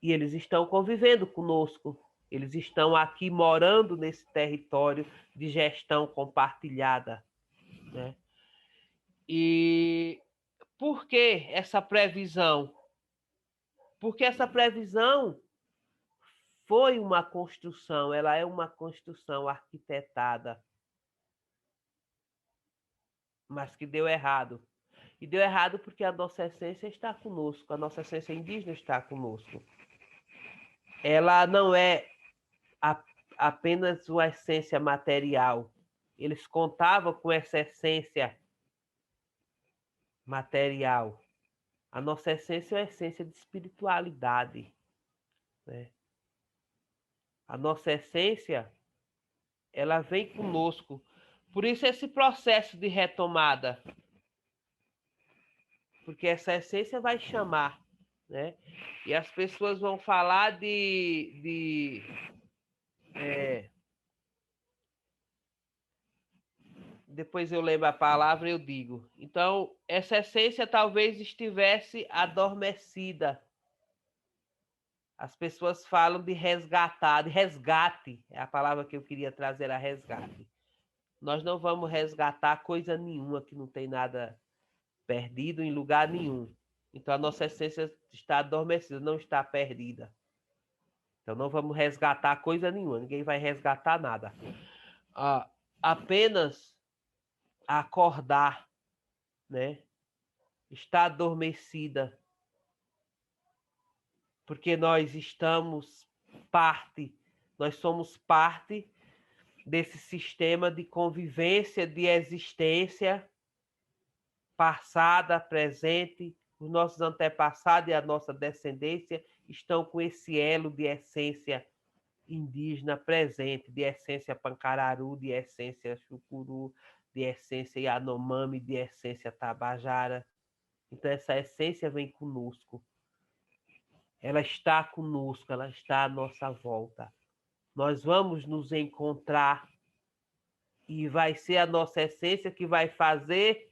S3: E eles estão convivendo conosco. Eles estão aqui morando nesse território de gestão compartilhada, né? E por que essa previsão? Porque essa previsão foi uma construção, ela é uma construção arquitetada, mas que deu errado. E deu errado porque a nossa essência está conosco, a nossa essência indígena está conosco. Ela não é apenas uma essência material. Eles contavam com essa essência material. A nossa essência é uma essência de espiritualidade, né? A nossa essência, ela vem conosco. Por isso esse processo de retomada, porque essa essência vai chamar, né? E as pessoas vão falar depois eu lembro a palavra, eu digo. Então, essa essência talvez estivesse adormecida. As pessoas falam de resgatar, de resgate. É a palavra que eu queria trazer, a resgate. Nós não vamos resgatar coisa nenhuma, que não tem nada perdido em lugar nenhum. Então, a nossa essência está adormecida, não está perdida. Então, não vamos resgatar coisa nenhuma. Ninguém vai resgatar nada. Apenas acordar, né? Está adormecida. Porque nós somos parte desse sistema de convivência, de existência passada, presente. Os nossos antepassados e a nossa descendência estão com esse elo de essência indígena presente, de essência pancararu, de essência chucuru, de essência yanomami, de essência tabajara. Então, essa essência vem conosco. Ela está conosco, ela está à nossa volta. Nós vamos nos encontrar e vai ser a nossa essência que vai fazer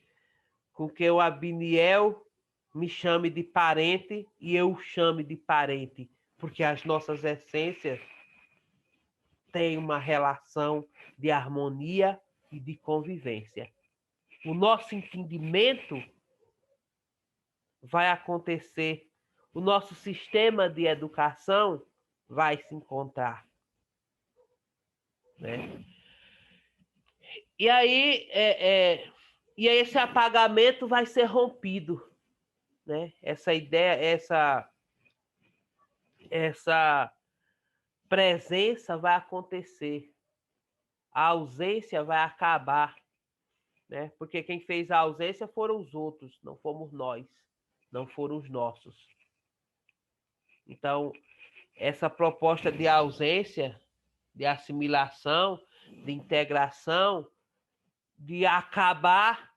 S3: com que o Abiniel me chame de parente e eu o chame de parente, porque as nossas essências têm uma relação de harmonia e de convivência. O nosso entendimento vai acontecer, o nosso sistema de educação vai se encontrar, né? E aí, esse apagamento vai ser rompido, né? Essa ideia, essa presença vai acontecer, a ausência vai acabar, né? Porque quem fez a ausência foram os outros, não fomos nós, não foram os nossos. Então, essa proposta de ausência, de assimilação, de integração, de acabar,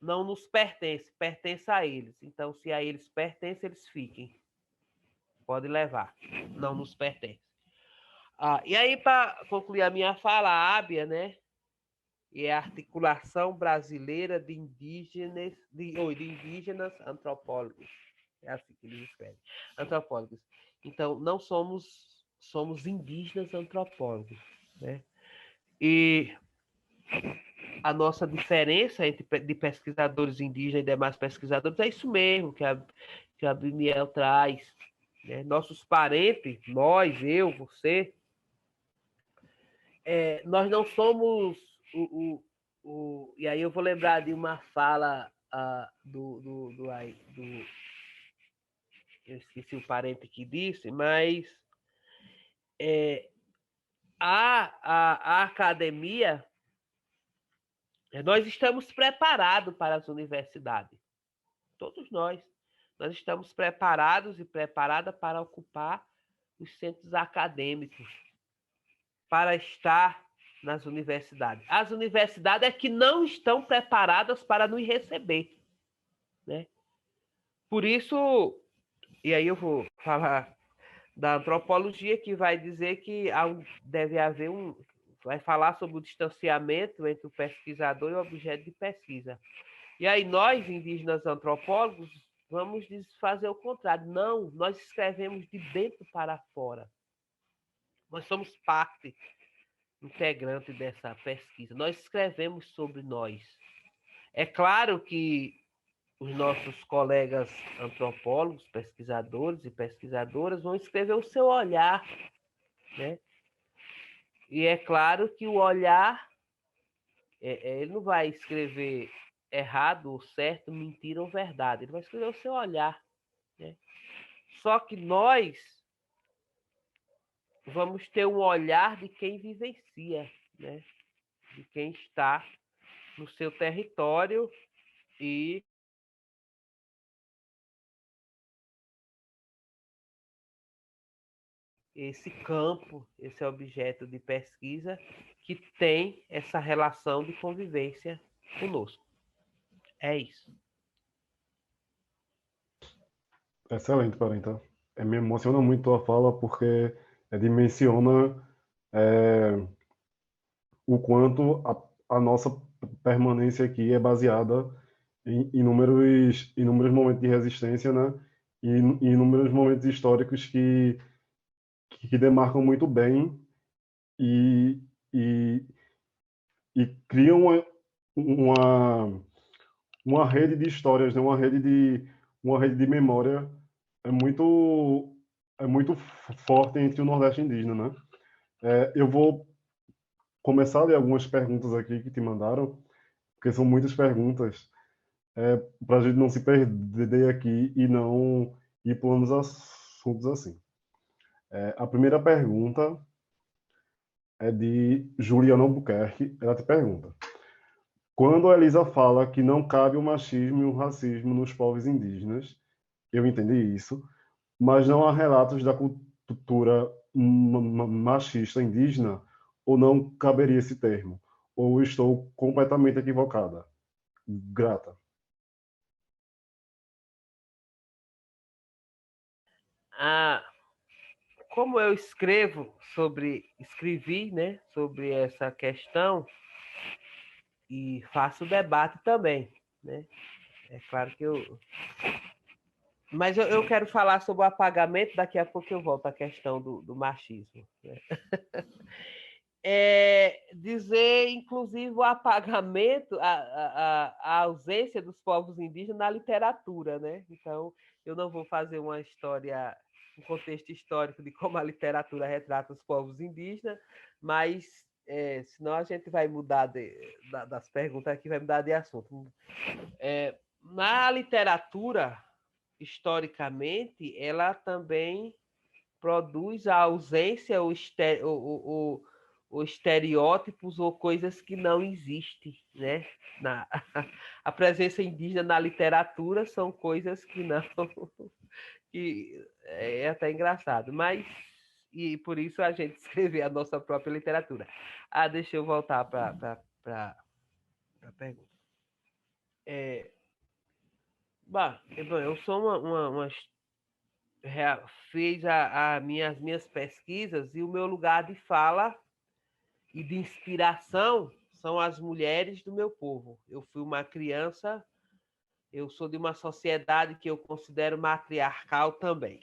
S3: não nos pertence, pertence a eles. Então, se a eles pertence, eles fiquem. Pode levar, não nos pertence. E aí, para concluir a minha fala, a ABIA, né? É a Articulação Brasileira de Indígenas Antropólogos. É assim que eles escrevem. Antropólogos. Então, não somos indígenas antropólogos, né? E a nossa diferença de pesquisadores indígenas e demais pesquisadores é isso mesmo que a Bimiel traz, né? Nossos parentes, nós, eu, você, nós não somos e aí eu vou lembrar de uma fala eu esqueci o parente que disse, mas a academia, nós estamos preparados para as universidades. Todos nós estamos preparados e preparadas para ocupar os centros acadêmicos, para estar nas universidades. As universidades é que não estão preparadas para nos receber, né? Por isso, e aí eu vou falar da antropologia, que vai dizer que deve haver vai falar sobre o distanciamento entre o pesquisador e o objeto de pesquisa. E aí nós, indígenas antropólogos, vamos fazer o contrário. Não, nós escrevemos de dentro para fora. Nós somos parte integrante dessa pesquisa. Nós escrevemos sobre nós. É claro que os nossos colegas antropólogos, pesquisadores e pesquisadoras vão escrever o seu olhar né? E é claro que o olhar, ele não vai escrever errado ou certo, mentira ou verdade. Ele vai escrever o seu olhar, né? Só que nós vamos ter um olhar de quem vivencia, né? De quem está no seu território e esse campo, esse objeto de pesquisa que tem essa relação de convivência conosco. É isso.
S2: Excelente, Parenta. Me emociona muito a fala porque dimensiona é, o quanto a nossa permanência aqui é baseada em inúmeros momentos de resistência, né? E inúmeros momentos históricos que demarcam muito bem e, e, e criam uma, uma rede de histórias, né? Uma rede de memória é muito forte entre o Nordeste indígena, né? Eu vou começar a ler algumas perguntas aqui que te mandaram, porque são muitas perguntas, para a gente não se perder aqui e não ir por uns assuntos assim. A primeira pergunta é de Juliana Albuquerque. Ela te pergunta: quando a Elisa fala que não cabe o machismo e o racismo nos povos indígenas, eu entendi isso, mas não há relatos da cultura machista indígena, ou não caberia esse termo? Ou estou completamente equivocada? Grata.
S3: Ah, como eu escrevi, né, sobre essa questão e faço debate também, né? É claro que mas eu quero falar sobre o apagamento, daqui a pouco eu volto à questão do machismo, né? Dizer, inclusive, o apagamento, a ausência dos povos indígenas na literatura, né? Então, eu não vou fazer uma história, um contexto histórico de como a literatura retrata os povos indígenas, mas senão a gente vai mudar das perguntas aqui, vai mudar de assunto. Na literatura, historicamente, ela também produz a ausência ou estereótipos ou coisas que não existem, né? A presença indígena na literatura são coisas que não que é até engraçado, mas e por isso a gente escreveu a nossa própria literatura. Deixa eu voltar para a pergunta. Bom, eu sou uma fiz as minhas pesquisas e o meu lugar de fala e de inspiração são as mulheres do meu povo. Eu fui uma criança, eu sou de uma sociedade que eu considero matriarcal também.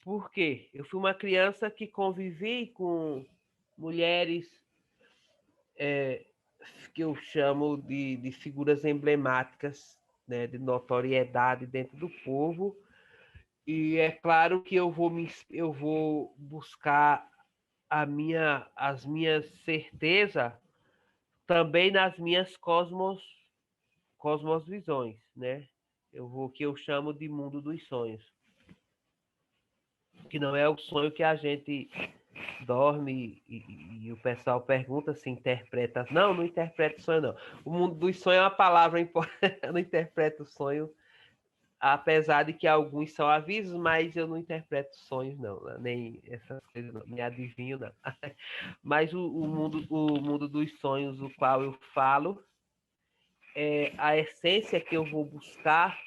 S3: Por quê? Eu fui uma criança que convivi com mulheres que eu chamo de figuras emblemáticas, né, de notoriedade dentro do povo. E é claro que eu vou buscar as minhas certezas também nas minhas cosmosvisões, né? Que eu chamo de mundo dos sonhos, que não é o sonho que a gente dorme e o pessoal pergunta se interpreta. Não, não interpreta sonho, não. O mundo dos sonhos é uma palavra importante, eu não interpreto sonho, apesar de que alguns são avisos, mas eu não interpreto sonhos, não, nem essas coisas, não, nem adivinho, não. Mas o mundo dos sonhos, o qual eu falo, a essência que eu vou buscar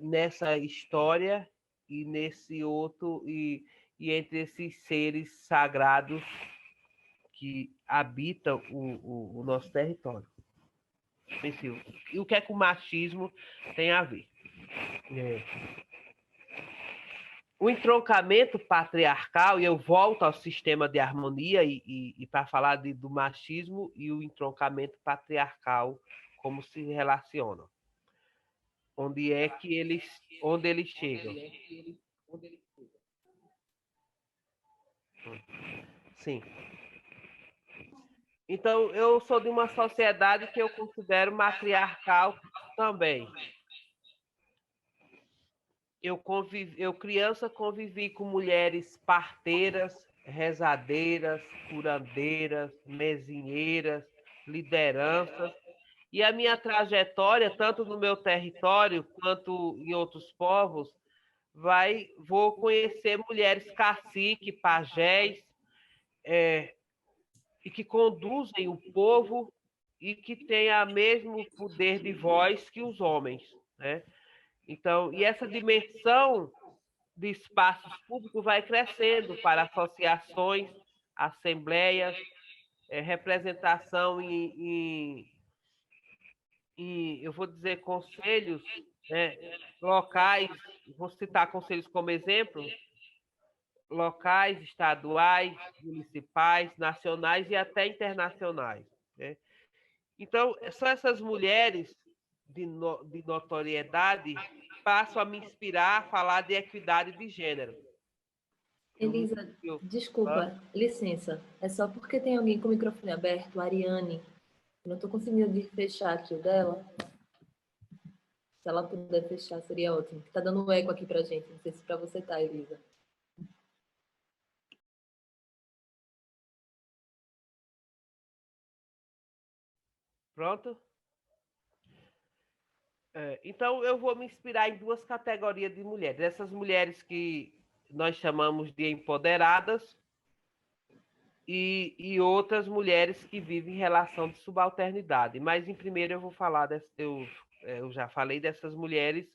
S3: nessa história e nesse outro, e entre esses seres sagrados que habitam o nosso território. E o que é que o machismo tem a ver? O entroncamento patriarcal, e eu volto ao sistema de harmonia e para falar do machismo e o entroncamento patriarcal, como se relacionam. Onde eles chegam? Sim. Então, eu sou de uma sociedade que eu considero matriarcal também. Eu criança, convivi com mulheres parteiras, rezadeiras, curandeiras, mezinheiras, lideranças. E a minha trajetória, tanto no meu território quanto em outros povos, vou conhecer mulheres cacique, pajés, e que conduzem o povo e que têm o mesmo poder de voz que os homens, né? Então, e essa dimensão de espaços públicos vai crescendo para associações, assembleias, representação eu vou dizer, conselhos, né, locais, vou citar conselhos como exemplo, locais, estaduais, municipais, nacionais e até internacionais, né? Então, são essas mulheres de notoriedade passam a me inspirar a falar de equidade de gênero.
S1: Elisa, desculpa, licença. É só porque tem alguém com o microfone aberto, a Ariane. Eu não estou conseguindo fechar aqui o dela. Se ela puder fechar, seria ótimo. Está dando um eco aqui para a gente. Não sei se para você tá, Elisa.
S3: Pronto? Então, eu vou me inspirar em duas categorias de mulheres. Essas mulheres que nós chamamos de empoderadas e outras mulheres que vivem em relação de subalternidade. Mas, em primeiro, eu vou falar, eu já falei dessas mulheres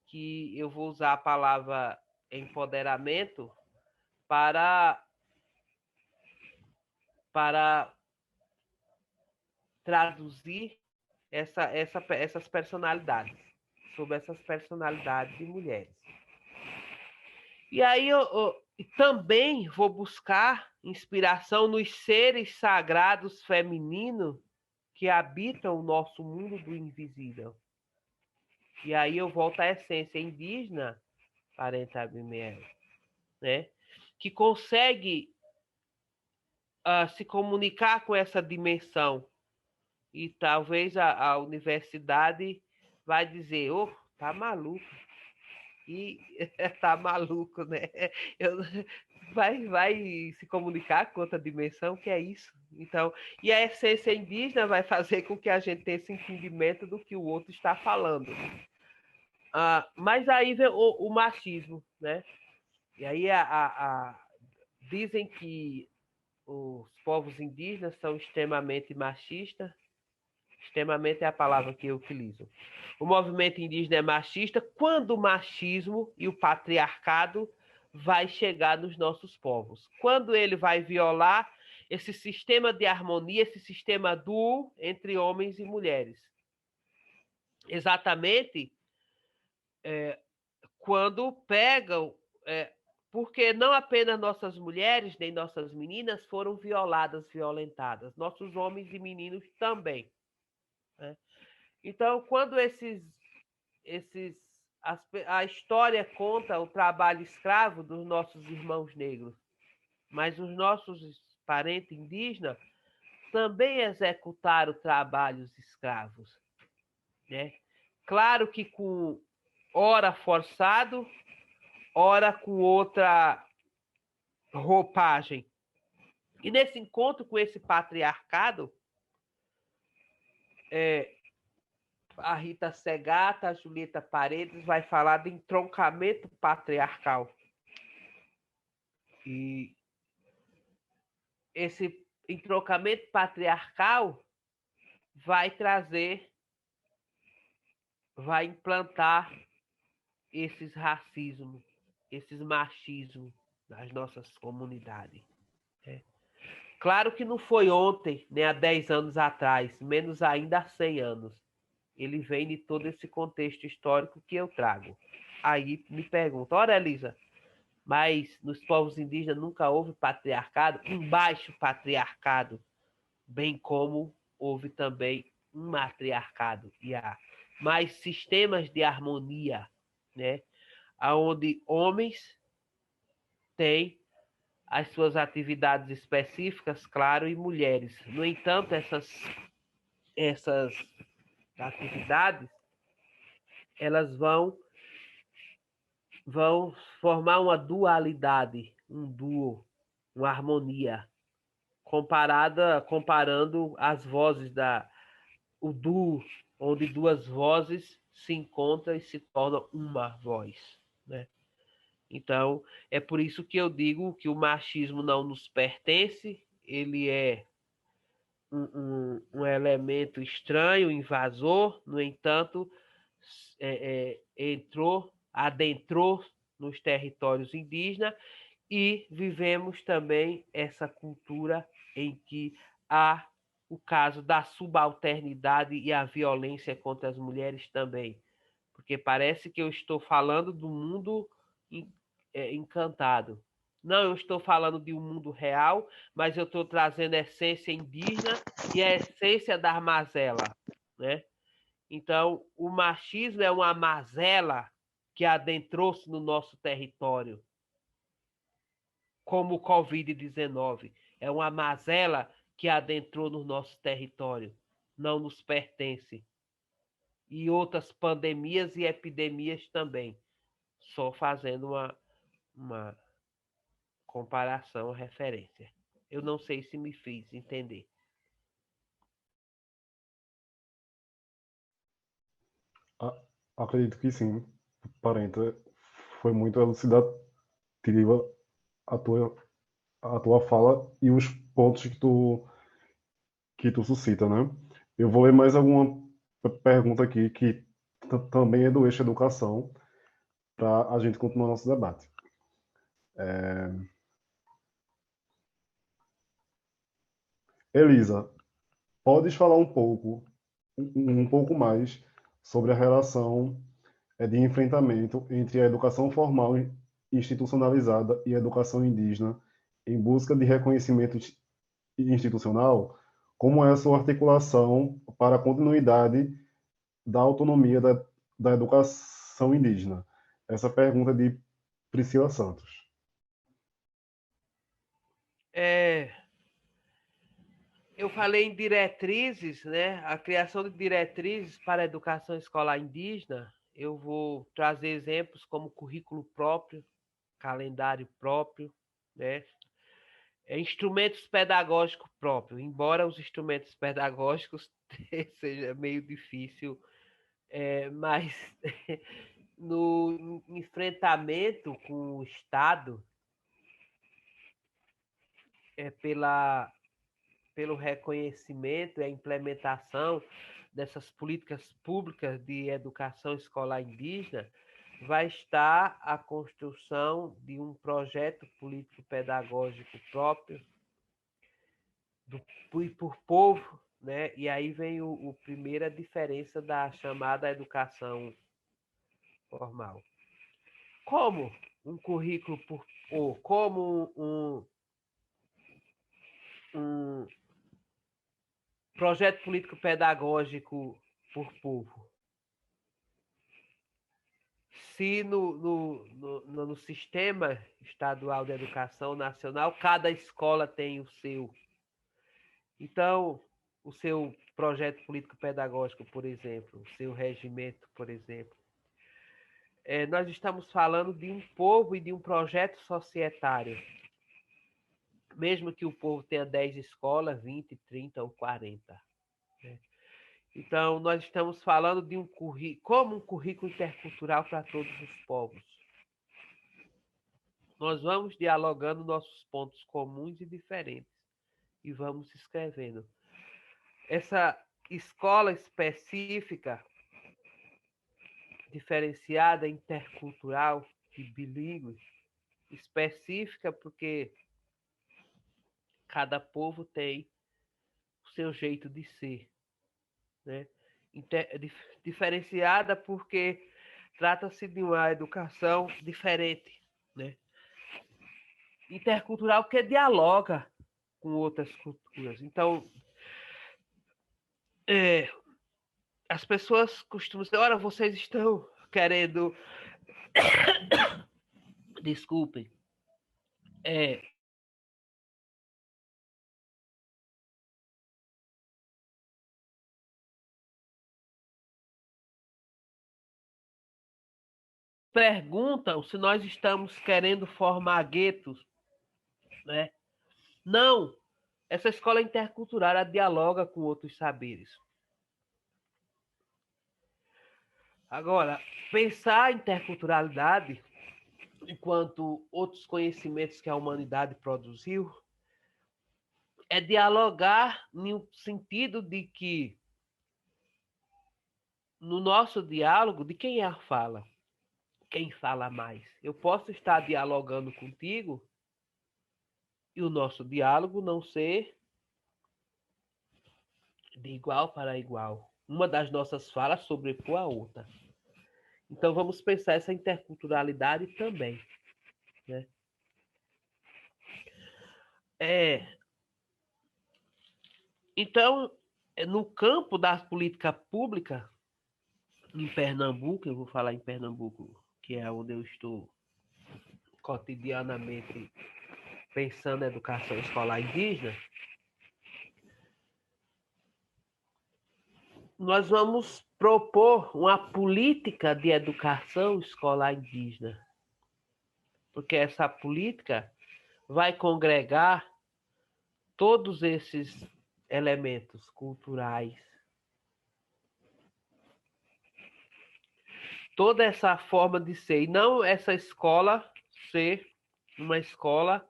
S3: que eu vou usar a palavra empoderamento para traduzir essas personalidades, sobre essas personalidades de mulheres. E aí eu também vou buscar inspiração nos seres sagrados femininos que habitam o nosso mundo do invisível. E aí eu volto à essência indígena, Parenta Abimel, né? Que consegue se comunicar com essa dimensão. E talvez a universidade vai dizer, tá maluco. E tá maluco, né? Vai se comunicar com outra dimensão, que é isso. Então, e a essência indígena vai fazer com que a gente tenha esse entendimento do que o outro está falando. Mas aí vem o machismo, né? E aí dizem que os povos indígenas são extremamente machistas. Extremamente é a palavra que eu utilizo. O movimento indígena é machista quando o machismo e o patriarcado vai chegar nos nossos povos. Quando ele vai violar esse sistema de harmonia, esse sistema duo entre homens e mulheres. Exatamente quando pegam... porque não apenas nossas mulheres, nem nossas meninas foram violadas, violentadas. Nossos homens e meninos também. Né? Então, quando a história conta o trabalho escravo dos nossos irmãos negros, mas os nossos parentes indígenas também executaram trabalhos escravos, né? Claro que com ora forçado, ora com outra roupagem. E nesse encontro com esse patriarcado, a Rita Segata, a Julieta Paredes vai falar de entroncamento patriarcal. E esse entroncamento patriarcal vai implantar esses racismos, esses machismos nas nossas comunidades. Claro que não foi ontem, nem há 10 anos atrás, menos ainda há 100 anos. Ele vem de todo esse contexto histórico que eu trago. Aí me pergunta, ora, Elisa, mas nos povos indígenas nunca houve patriarcado, um baixo patriarcado, bem como houve também um matriarcado. E há mais sistemas de harmonia, né? Onde homens têm as suas atividades específicas, claro, e mulheres. No entanto, essas atividades, elas vão formar uma dualidade, um duo, uma harmonia, comparando as vozes o duo, onde duas vozes se encontram e se tornam uma voz, né? Então, é por isso que eu digo que o machismo não nos pertence, ele é um elemento estranho, invasor, no entanto, adentrou nos territórios indígenas e vivemos também essa cultura em que há o caso da subalternidade e a violência contra as mulheres também. Porque parece que eu estou falando do mundo encantado. Não, eu estou falando de um mundo real, mas eu estou trazendo a essência indígena e a essência da mazela, né? Então, o machismo é uma mazela que adentrou-se no nosso território, como o Covid-19. É uma mazela que adentrou no nosso território, não nos pertence. E outras pandemias e epidemias também. Só fazendo uma comparação, referência. Eu não sei se me fiz entender.
S2: Acredito que sim, Parenta. Foi muito elucidativa a tua fala e os pontos que tu suscita, né? Eu vou ler mais alguma pergunta aqui que também é do eixo educação, para a gente continuar nosso debate. Elisa, podes falar um pouco mais sobre a relação de enfrentamento entre a educação formal e institucionalizada e a educação indígena em busca de reconhecimento institucional? Como é a sua articulação para a continuidade da autonomia da educação indígena? Essa pergunta é de Priscila Santos.
S3: Eu falei em diretrizes, né? A criação de diretrizes para a educação escolar indígena. Eu vou trazer exemplos como currículo próprio, calendário próprio, né? Instrumentos pedagógicos próprios. Embora os instrumentos pedagógicos seja meio difícil, mas no enfrentamento com o Estado, pelo reconhecimento e a implementação dessas políticas públicas de educação escolar indígena, vai estar a construção de um projeto político-pedagógico próprio e por povo, né? E aí vem a primeira diferença da chamada educação formal. Como um currículo ou como um projeto político-pedagógico por povo. Se no sistema estadual de educação nacional, cada escola tem o seu. Então, o seu projeto político-pedagógico, por exemplo, o seu regimento, por exemplo. Nós estamos falando de um povo e de um projeto societário. Mesmo que o povo tenha 10 escolas, 20, 30 ou 40. Né? Então, nós estamos falando de como um currículo intercultural para todos os povos. Nós vamos dialogando nossos pontos comuns e diferentes e vamos escrevendo. Essa escola específica, diferenciada, intercultural e bilíngue, específica porque cada povo tem o seu jeito de ser, né? Diferenciada porque trata-se de uma educação diferente, né? Intercultural porque dialoga com outras culturas. Então, as pessoas costumam dizer, ora, vocês estão querendo... Desculpem. perguntam se nós estamos querendo formar guetos, né? Não. Essa escola intercultural ela dialoga com outros saberes. Agora, pensar a interculturalidade enquanto outros conhecimentos que a humanidade produziu é dialogar no sentido de que no nosso diálogo, de quem é a fala? Quem fala mais? Eu posso estar dialogando contigo e o nosso diálogo não ser de igual para igual. Uma das nossas falas sobrepor a outra. Então vamos pensar essa interculturalidade também, né? Então, no campo da política pública, em Pernambuco, eu vou falar em Pernambuco, que é onde eu estou cotidianamente pensando na educação escolar indígena, nós vamos propor uma política de educação escolar indígena, porque essa política vai congregar todos esses elementos culturais, toda essa forma de ser, e não essa escola ser uma escola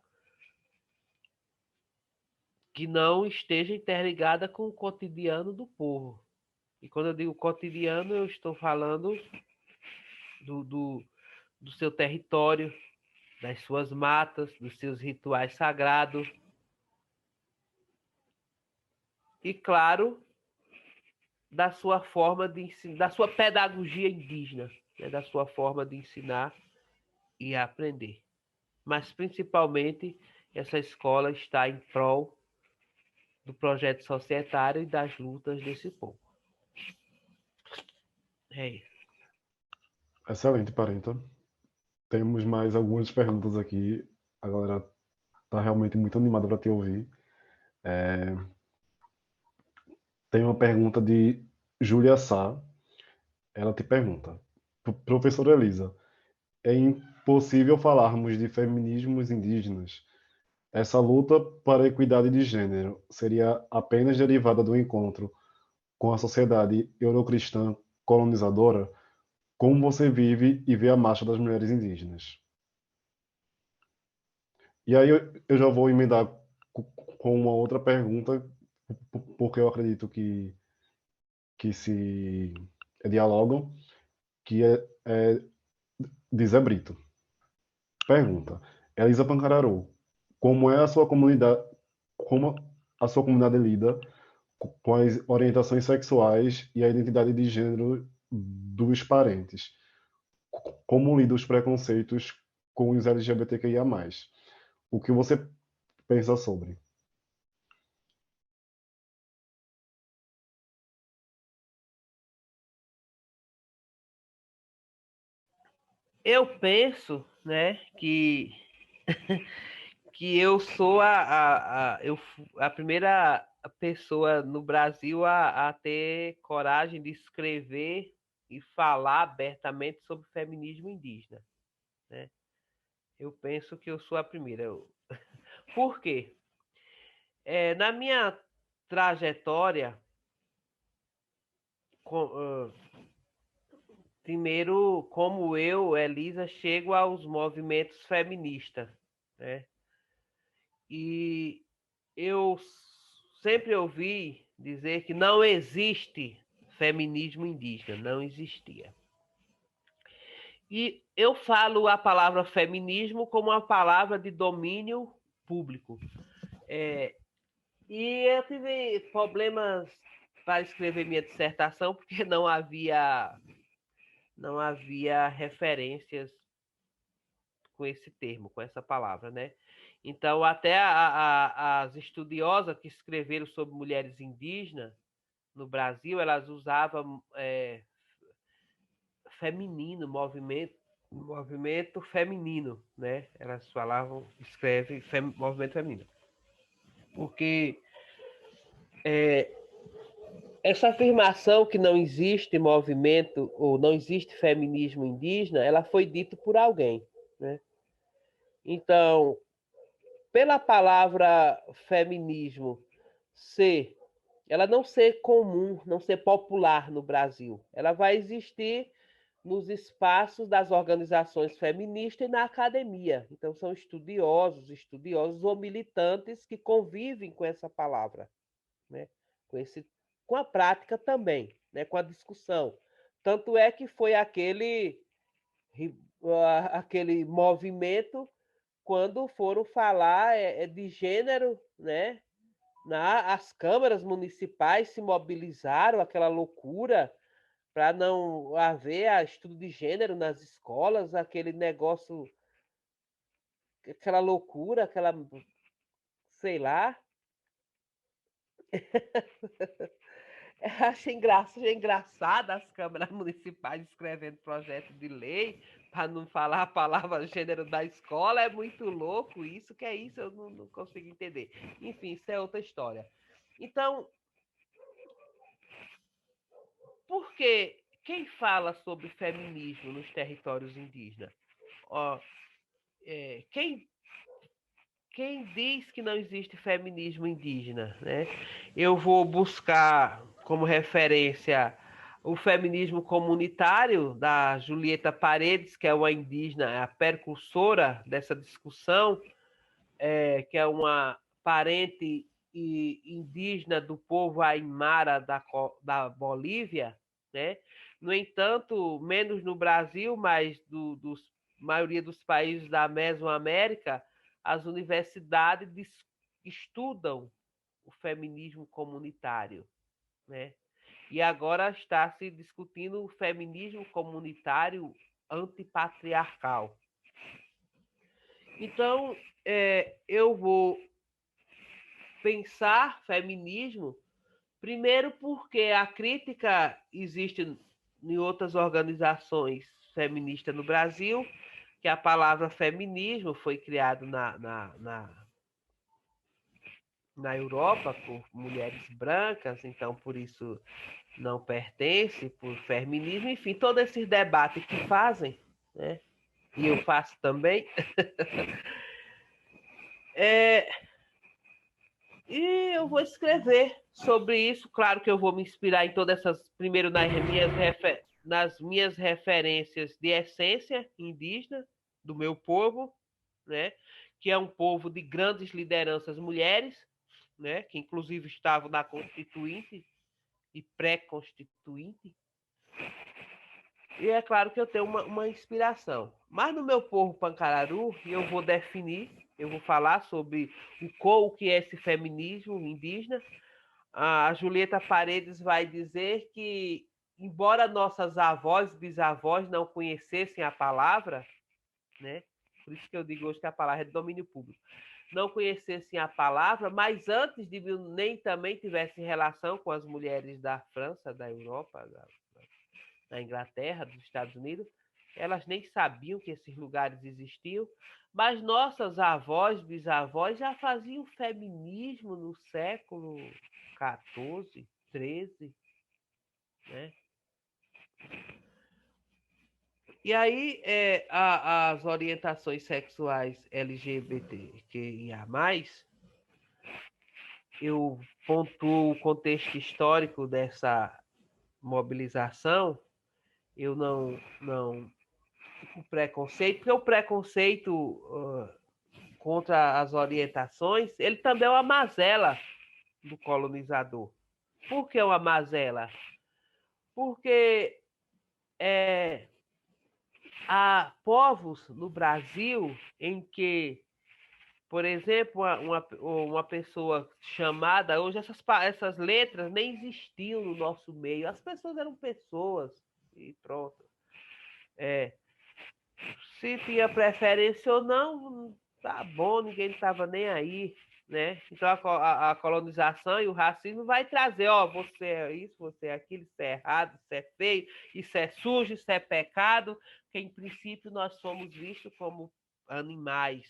S3: que não esteja interligada com o cotidiano do povo. E quando eu digo cotidiano, eu estou falando do seu território, das suas matas, dos seus rituais sagrados. E, claro, da sua forma de ensinar, da sua pedagogia indígena, né? Da sua forma de ensinar e aprender. Mas, principalmente, essa escola está em prol do projeto societário e das lutas desse povo. É isso.
S2: Excelente, Parenta. Temos mais algumas perguntas aqui. A galera está realmente muito animada para te ouvir. Tem uma pergunta de Júlia Sá. Ela te pergunta: Professora Elisa, é impossível falarmos de feminismos indígenas. Essa luta para a equidade de gênero seria apenas derivada do encontro com a sociedade eurocristã colonizadora? Como você vive e vê a marcha das mulheres indígenas? E aí eu já vou emendar com uma outra pergunta, porque eu acredito que se dialogam, que é de Zé Brito. Pergunta: Elisa Pancararu, como é a sua comunidade, como a sua comunidade lida com as orientações sexuais e a identidade de gênero dos parentes? Como lida os preconceitos com os LGBTQIA+. O que você pensa sobre?
S3: Eu penso, né, que eu sou a primeira pessoa no Brasil a ter coragem de escrever e falar abertamente sobre feminismo indígena, né? Eu penso que eu sou a primeira. Por quê? Na minha trajetória, primeiro, como eu, Elisa, chego aos movimentos feministas, né? E eu sempre ouvi dizer que não existe feminismo indígena, não existia. E eu falo a palavra feminismo como uma palavra de domínio público. E eu tive problemas para escrever minha dissertação porque não havia referências com esse termo, com essa palavra, né? Então, até as estudiosas que escreveram sobre mulheres indígenas no Brasil, elas usavam feminino, movimento feminino, né? Elas falavam, escreve movimento feminino. Porque essa afirmação que não existe movimento ou não existe feminismo indígena, ela foi dita por alguém, né? Então, pela palavra feminismo ser, ela não ser comum, não ser popular no Brasil, ela vai existir nos espaços das organizações feministas e na academia. Então, são estudiosos ou militantes que convivem com essa palavra, né? Com a prática também, né? Com a discussão. Tanto é que foi aquele movimento quando foram falar de gênero, né? As câmaras municipais se mobilizaram, aquela loucura, para não haver estudo de gênero nas escolas, aquele negócio, aquela loucura, aquela, sei lá. Achei engraçado as câmaras municipais escrevendo projeto de lei para não falar a palavra gênero da escola. É muito louco isso, que é isso, eu não consigo entender. Enfim, isso é outra história. Então, por que quem fala sobre feminismo nos territórios indígenas? Ó, quem diz que não existe feminismo indígena, né? Eu vou buscar como referência o feminismo comunitário da Julieta Paredes, que é uma indígena, a precursora dessa discussão, que é uma parente indígena do povo aimara da Bolívia, né? No entanto, menos no Brasil, mas dos maioria dos países da Mesoamérica, as universidades estudam o feminismo comunitário, né? E agora está se discutindo o feminismo comunitário antipatriarcal. Então, eu vou pensar feminismo, primeiro porque a crítica existe em outras organizações feministas no Brasil, que a palavra feminismo foi criada na Europa por mulheres brancas, então por isso não pertence, por feminismo, enfim, todo esse debate que fazem, né? E eu faço também. E eu vou escrever sobre isso. Claro que eu vou me inspirar em todas essas, primeiro nas minhas referências de essência indígena do meu povo, né? Que é um povo de grandes lideranças mulheres, né? Que inclusive estavam na Constituinte e pré-constituinte. E é claro que eu tenho uma inspiração. Mas no meu povo Pancararu, eu vou definir, eu vou falar sobre o que é esse feminismo indígena. A Julieta Paredes vai dizer que, embora nossas avós e bisavós não conhecessem a palavra, né? Por isso que eu digo hoje que a palavra é de domínio público, não conhecessem a palavra, mas antes de nem também tivessem relação com as mulheres da França, da Europa, da Inglaterra, dos Estados Unidos, elas nem sabiam que esses lugares existiam, mas nossas avós, bisavós já faziam feminismo no século XIV, XIII, né? E aí, as orientações sexuais LGBTQIA+, eu pontuo o contexto histórico dessa mobilização, eu não o preconceito, porque o preconceito contra as orientações, ele também é uma mazela do colonizador. Por que uma mazela? Porque há povos no Brasil em que, por exemplo, uma pessoa chamada, hoje essas letras nem existiam no nosso meio, as pessoas eram pessoas e pronto. Se tinha preferência ou não, tá bom, ninguém estava nem aí, né? Então a colonização e o racismo vai trazer, ó, você é isso, você é aquilo, isso é errado, isso é feio, isso é sujo, isso é pecado, que em princípio nós somos vistos como animais,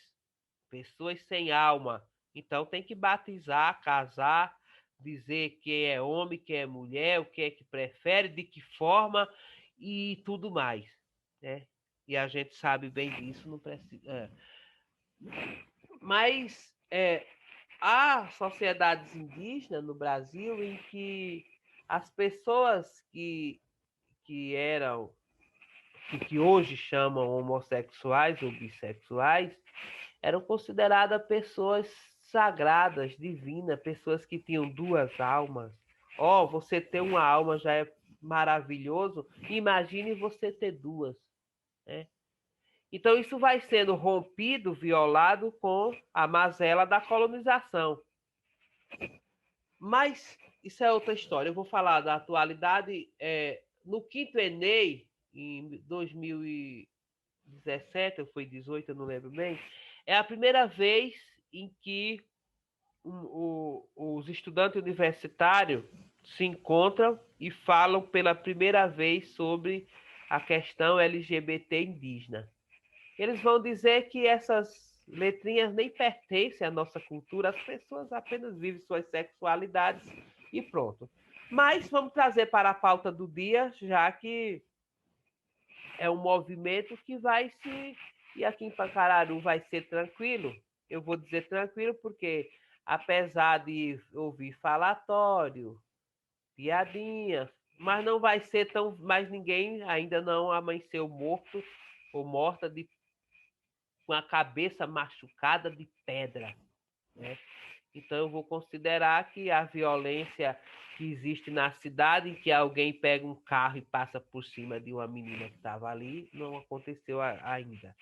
S3: pessoas sem alma. Então tem que batizar, casar, dizer quem é homem, quem é mulher, o que é que prefere, de que forma e tudo mais, né? E a gente sabe bem disso, não precisa. Mas há sociedades indígenas no Brasil em que as pessoas que eram, que hoje chamam homossexuais ou bissexuais, eram consideradas pessoas sagradas, divinas, pessoas que tinham duas almas. Ó, você ter uma alma já é maravilhoso, imagine você ter duas, né? Então isso vai sendo rompido, violado com a mazela da colonização. Mas isso é outra história. Eu vou falar da atualidade. No quinto Enem, em 2017, ou foi 18, eu não lembro bem, é a primeira vez em que os estudantes universitários se encontram e falam pela primeira vez sobre a questão LGBT indígena. Eles vão dizer que essas letrinhas nem pertencem à nossa cultura, as pessoas apenas vivem suas sexualidades e pronto. Mas vamos trazer para a pauta do dia, já que é um movimento que vai se... E aqui em Pacararu vai ser tranquilo. Eu vou dizer tranquilo porque, apesar de ouvir falatório, piadinha, mas não vai ser tão... Mas ninguém ainda não amanheceu morto ou morta com a cabeça machucada de pedra, né? Então eu vou considerar que a violência que existe na cidade, em que alguém pega um carro e passa por cima de uma menina que estava ali, não aconteceu ainda.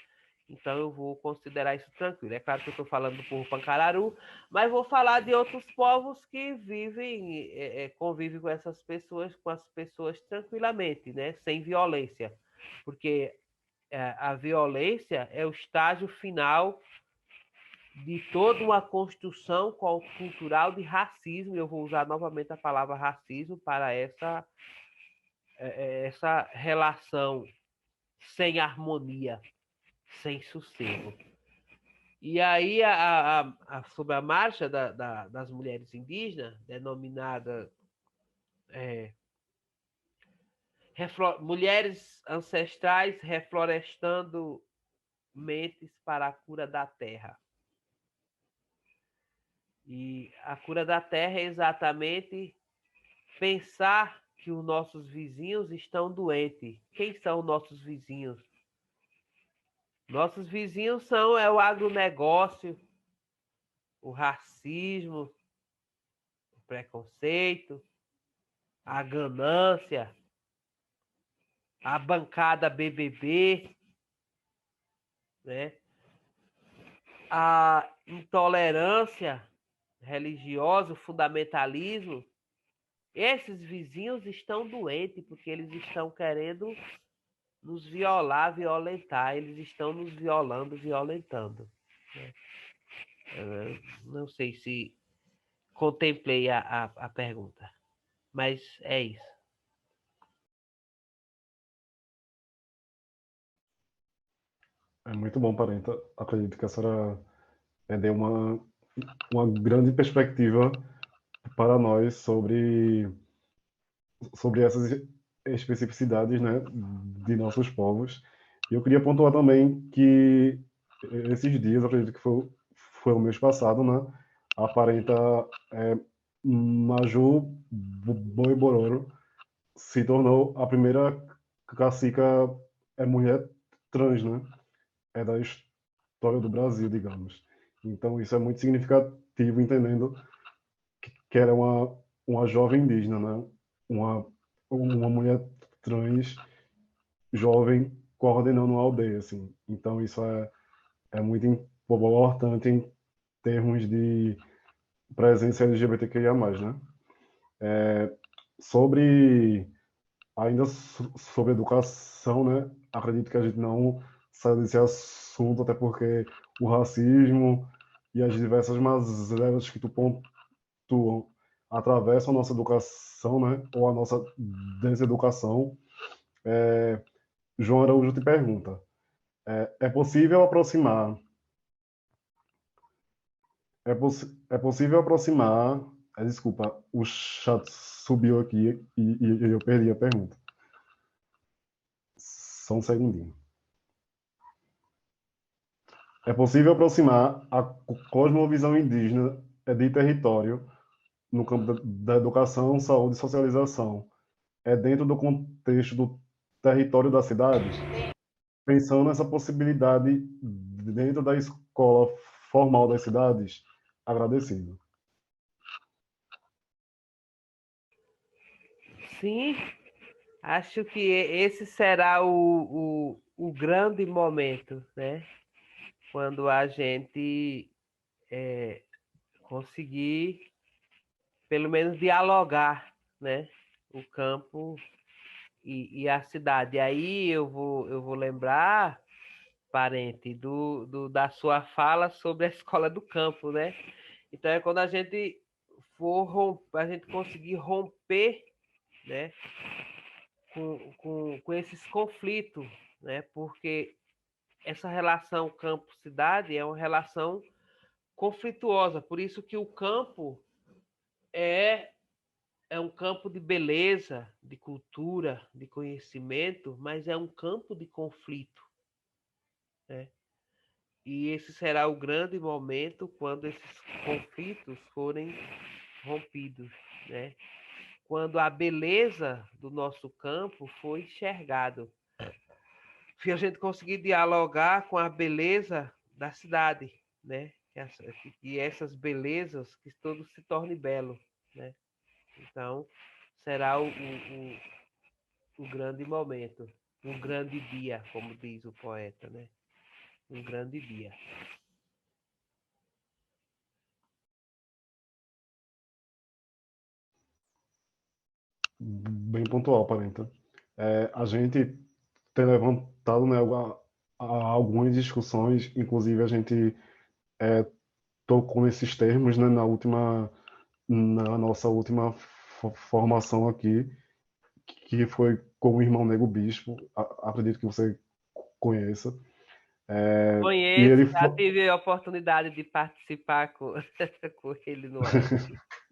S3: Então eu vou considerar isso tranquilo. É claro que eu estou falando do povo Pancararu, mas vou falar de outros povos que vivem, convivem com essas pessoas, com as pessoas tranquilamente, né? Sem violência. Porque a violência é o estágio final de toda uma construção cultural de racismo. Eu vou usar novamente a palavra racismo para essa relação sem harmonia, sem sossego. E aí, sobre a marcha das mulheres indígenas, denominada Mulheres Ancestrais Reflorestando Mentes para a Cura da Terra. E a cura da terra é exatamente pensar que os nossos vizinhos estão doentes. Quem são nossos vizinhos? Nossos vizinhos são o agronegócio, o racismo, o preconceito, a ganância, a bancada BBB, né? A intolerância religiosa, o fundamentalismo. Esses vizinhos estão doentes porque eles estão querendo nos violar, violentar. Eles estão nos violando, violentando. Não sei se contemplei a pergunta, mas é isso.
S2: É muito bom, Parenta. Acredito que a senhora deu uma grande perspectiva para nós sobre essas especificidades, né, de nossos povos. E eu queria pontuar também que esses dias, acredito que foi o mês passado, né, a parenta Maju Boi Bororo se tornou a primeira cacica mulher trans, né? É da história do Brasil, digamos. Então isso é muito significativo, entendendo que era uma jovem indígena, né? Uma mulher trans jovem coordenando uma aldeia, assim. Então isso é muito importante em termos de presença LGBTQIA+, né? Sobre ainda sobre educação, né? Acredito que a gente não sai desse assunto, até porque o racismo e as diversas mazelas que tu pontuam atravessam a nossa educação, né? Ou a nossa deseducação. João Araújo te pergunta: é possível aproximar? É possível aproximar Desculpa, o chat subiu aqui e eu perdi a pergunta. Só um segundinho. É possível aproximar a cosmovisão indígena de território no campo da educação, saúde e socialização, dentro do contexto do território das cidades, pensando nessa possibilidade dentro da escola formal das cidades? Agradecido.
S3: Sim, acho que esse será o grande momento, né? Quando a gente conseguir, pelo menos, dialogar, né? O campo e a cidade. E aí eu vou lembrar, parente, da sua fala sobre a escola do campo, né? Então é quando a gente a gente conseguir romper, né, com esses conflitos, né? Porque essa relação campo-cidade é uma relação conflituosa, por isso que o campo é um campo de beleza, de cultura, de conhecimento, mas é um campo de conflito, né? E esse será o grande momento quando esses conflitos forem rompidos, né? Quando a beleza do nosso campo for enxergado. Se a gente conseguir dialogar com a beleza da cidade, né? E essas belezas que tudo se torne belo, né? Então, será o grande momento, um grande dia, como diz o poeta, né? Um grande dia.
S2: Bem pontual, Parenta. A gente tem levantado, né, algumas discussões, inclusive a gente tocou nesses termos, né, na nossa última formação aqui, que foi com o irmão Nego Bispo, acredito que você conheça. E
S3: Conheço,
S2: ele
S3: já tive a oportunidade de participar com, com ele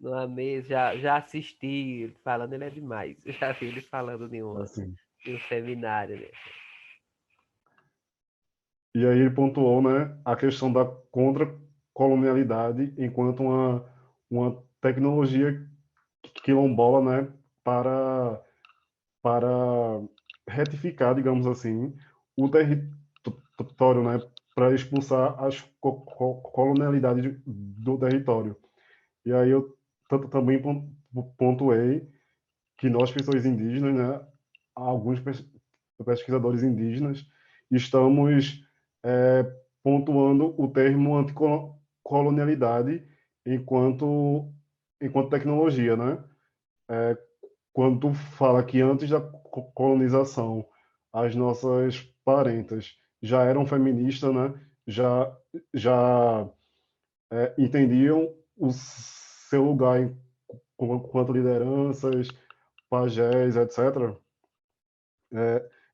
S3: numa mesa, já assisti ele falando, ele é demais. Eu já vi ele falando
S2: assim,
S3: em um seminário, né?
S2: e aí ele pontuou, né, a questão da contra-colonialidade enquanto uma tecnologia quilombola, né, para retificar, digamos assim, o território, né, para expulsar as colonialidades do território. E aí eu também pontuei que nós, pessoas indígenas, né, alguns pesquisadores indígenas, estamos pontuando o termo anticolonialidade enquanto tecnologia, né? Quando tu fala que antes da colonização as nossas parentas já eram feministas, né? Já entendiam o seu lugar enquanto lideranças, pajés, etc.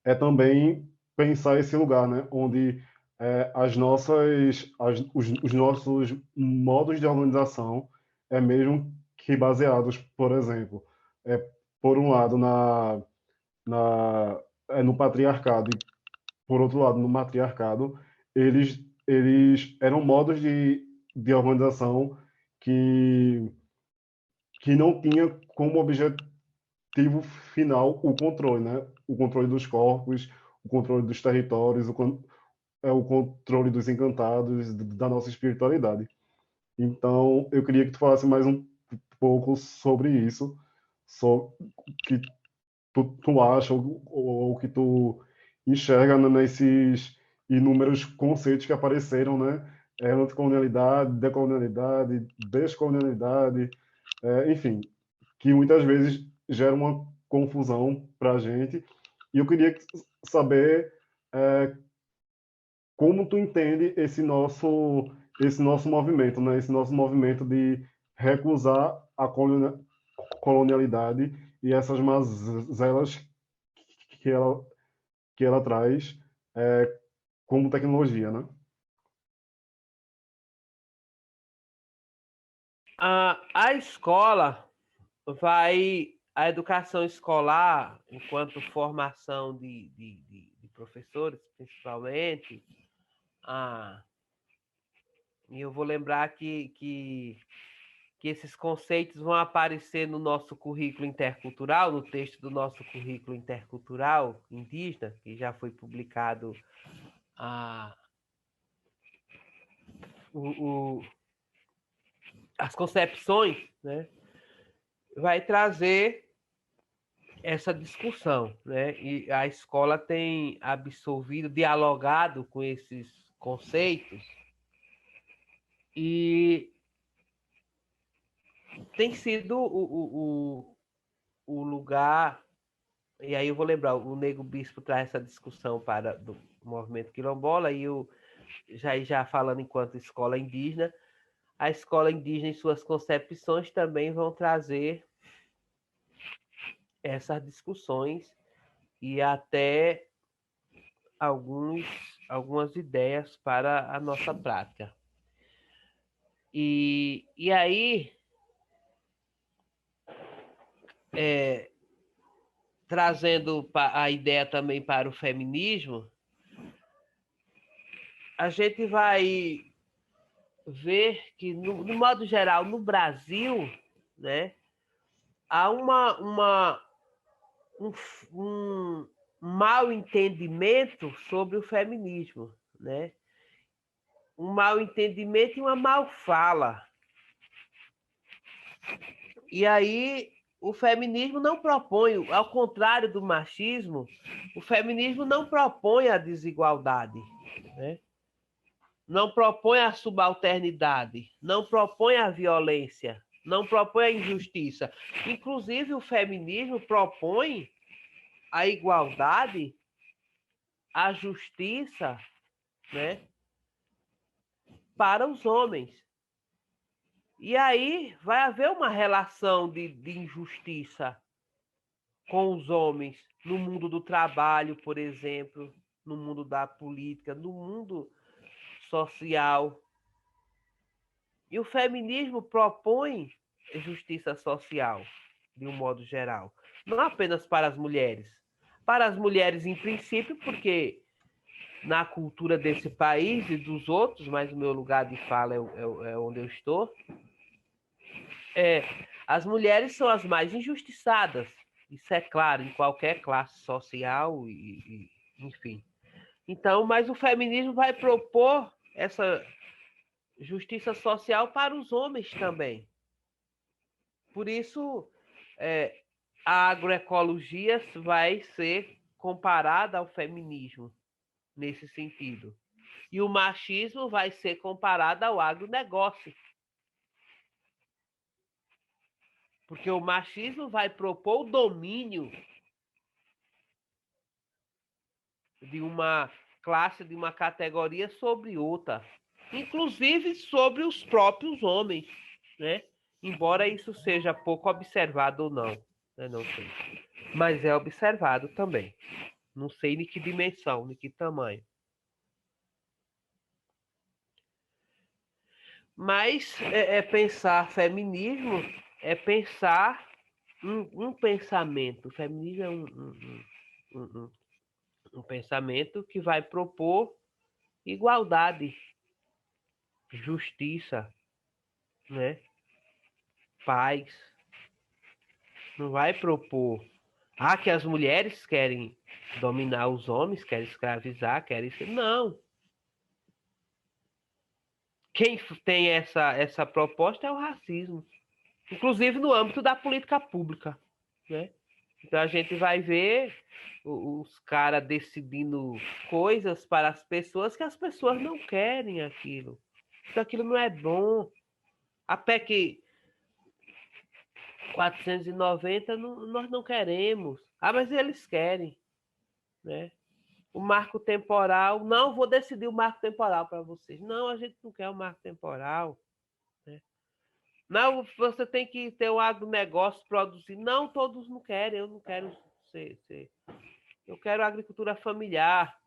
S2: É também pensar esse lugar, né? Onde os nossos modos de organização mesmo que baseados, por exemplo, por um lado no patriarcado e por outro lado no matriarcado, eles eram modos de organização que que não tinha como objetivo final o controle, né? O controle dos corpos, o controle dos territórios, o controle dos encantados, da nossa espiritualidade. Então, eu queria que tu falasse mais um pouco sobre isso, sobre o que tu acha ou o que tu enxerga, né, nesses inúmeros conceitos que apareceram, né? Anticolonialidade, decolonialidade, descolonialidade, enfim, que muitas vezes gera uma confusão para a gente. E eu queria saber como tu entende esse nosso movimento, né? Esse nosso movimento de recusar a colonialidade e essas mazelas que ela, que ela traz como tecnologia, né?
S3: A escola a educação escolar, enquanto formação de professores, principalmente, e eu vou lembrar que esses conceitos vão aparecer no nosso currículo intercultural, no texto do nosso currículo intercultural indígena, que já foi publicado as concepções, né? Vai trazer essa discussão, né? E a escola tem absorvido, dialogado com esses conceitos e tem sido o lugar. E aí eu vou lembrar, o Nego Bispo traz essa discussão para do movimento quilombola e eu já falando enquanto escola indígena, a escola indígena e suas concepções também vão trazer essas discussões e até algumas ideias para a nossa prática. E aí, trazendo a ideia também para o feminismo, a gente vai ver que, no modo geral, no Brasil, né, há um mal entendimento sobre o feminismo, né? Um mal entendimento e uma mal fala. E aí o feminismo não propõe, ao contrário do machismo, o feminismo não propõe a desigualdade, né? Não propõe a subalternidade, não propõe a violência, não propõe a injustiça. Inclusive, o feminismo propõe a igualdade, a justiça, né, para os homens. E aí vai haver uma relação de injustiça com os homens no mundo do trabalho, por exemplo, no mundo da política, no mundo social. E o feminismo propõe justiça social, de um modo geral. Não apenas para as mulheres em princípio, porque na cultura desse país e dos outros, mas o meu lugar de fala é onde eu estou, as mulheres são as mais injustiçadas. Isso é claro, em qualquer classe social, enfim. Então, mas o feminismo vai propor essa justiça social para os homens também. Por isso, a agroecologia vai ser comparada ao feminismo, nesse sentido. E o machismo vai ser comparado ao agronegócio. Porque o machismo vai propor o domínio de uma classe, de uma categoria sobre outra, inclusive sobre os próprios homens, né? Embora isso seja pouco observado ou não, né? Não sei. Mas é observado também. Não sei de que dimensão, de que tamanho. Mas pensar feminismo é pensar um pensamento. O feminismo é um pensamento que vai propor igualdade, justiça, né? Paz. Não vai propor que as mulheres querem dominar os homens, querem escravizar, querem ser. Não. Quem tem essa proposta é o racismo, inclusive no âmbito da política pública, né? Então a gente vai ver os caras decidindo coisas para as pessoas que as pessoas não querem aquilo. Então aquilo não é bom. A PEC 490 nós não queremos. Mas eles querem, né? O marco temporal, não vou decidir o marco temporal para vocês. Não, a gente não quer o marco temporal, né? Não, você tem que ter um agronegócio produzir. Não, todos não querem, eu não quero ser. Eu quero agricultura familiar.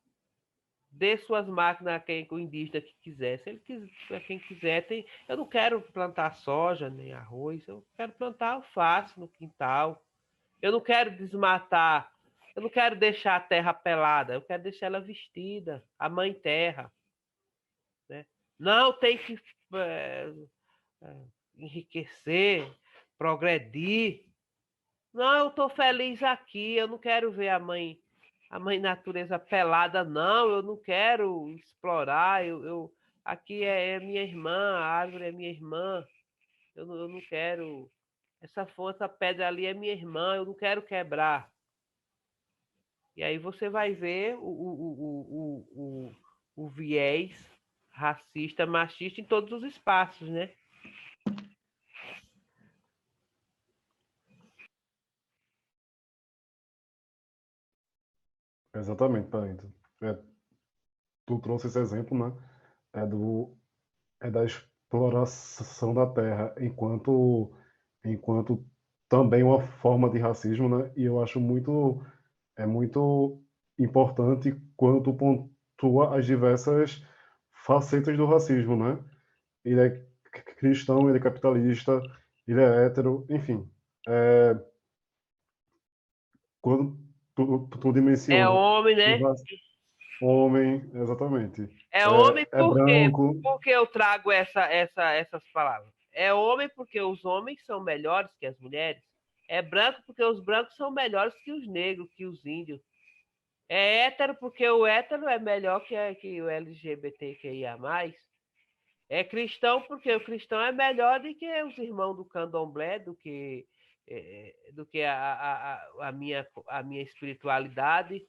S3: dê suas máquinas a quem o indígena que quiser. Se ele quiser, quem quiser, tem. Eu não quero plantar soja nem arroz, eu quero plantar alface no quintal. Eu não quero desmatar, eu não quero deixar a terra pelada, eu quero deixar ela vestida, a mãe terra, né? Não tem que enriquecer, progredir. Não, eu estou feliz aqui, eu não quero ver a mãe natureza pelada, não, eu não quero explorar, aqui é minha irmã, a árvore é minha irmã, eu não quero, essa fonte, essa pedra ali é minha irmã, eu não quero quebrar. E aí você vai ver o viés racista, machista em todos os espaços, né?
S2: Exatamente, Parento. Tu trouxe esse exemplo, né? É da exploração da terra enquanto também uma forma de racismo, né? E eu acho muito importante quando tu pontua as diversas facetas do racismo, né? Ele é cristão, ele é capitalista, ele é hétero, enfim. É, quando tu
S3: É
S2: dimensiona
S3: homem,
S2: o
S3: né?
S2: homem, exatamente,
S3: É homem
S2: é
S3: por quê?
S2: branco,
S3: Por que eu trago essas palavras? É homem porque os homens são melhores que as mulheres. É branco porque os brancos são melhores que os negros, que os índios. É hétero porque o hétero é melhor que o LGBTQIA+. É cristão porque o cristão é melhor do que os irmãos do candomblé, do que a minha espiritualidade.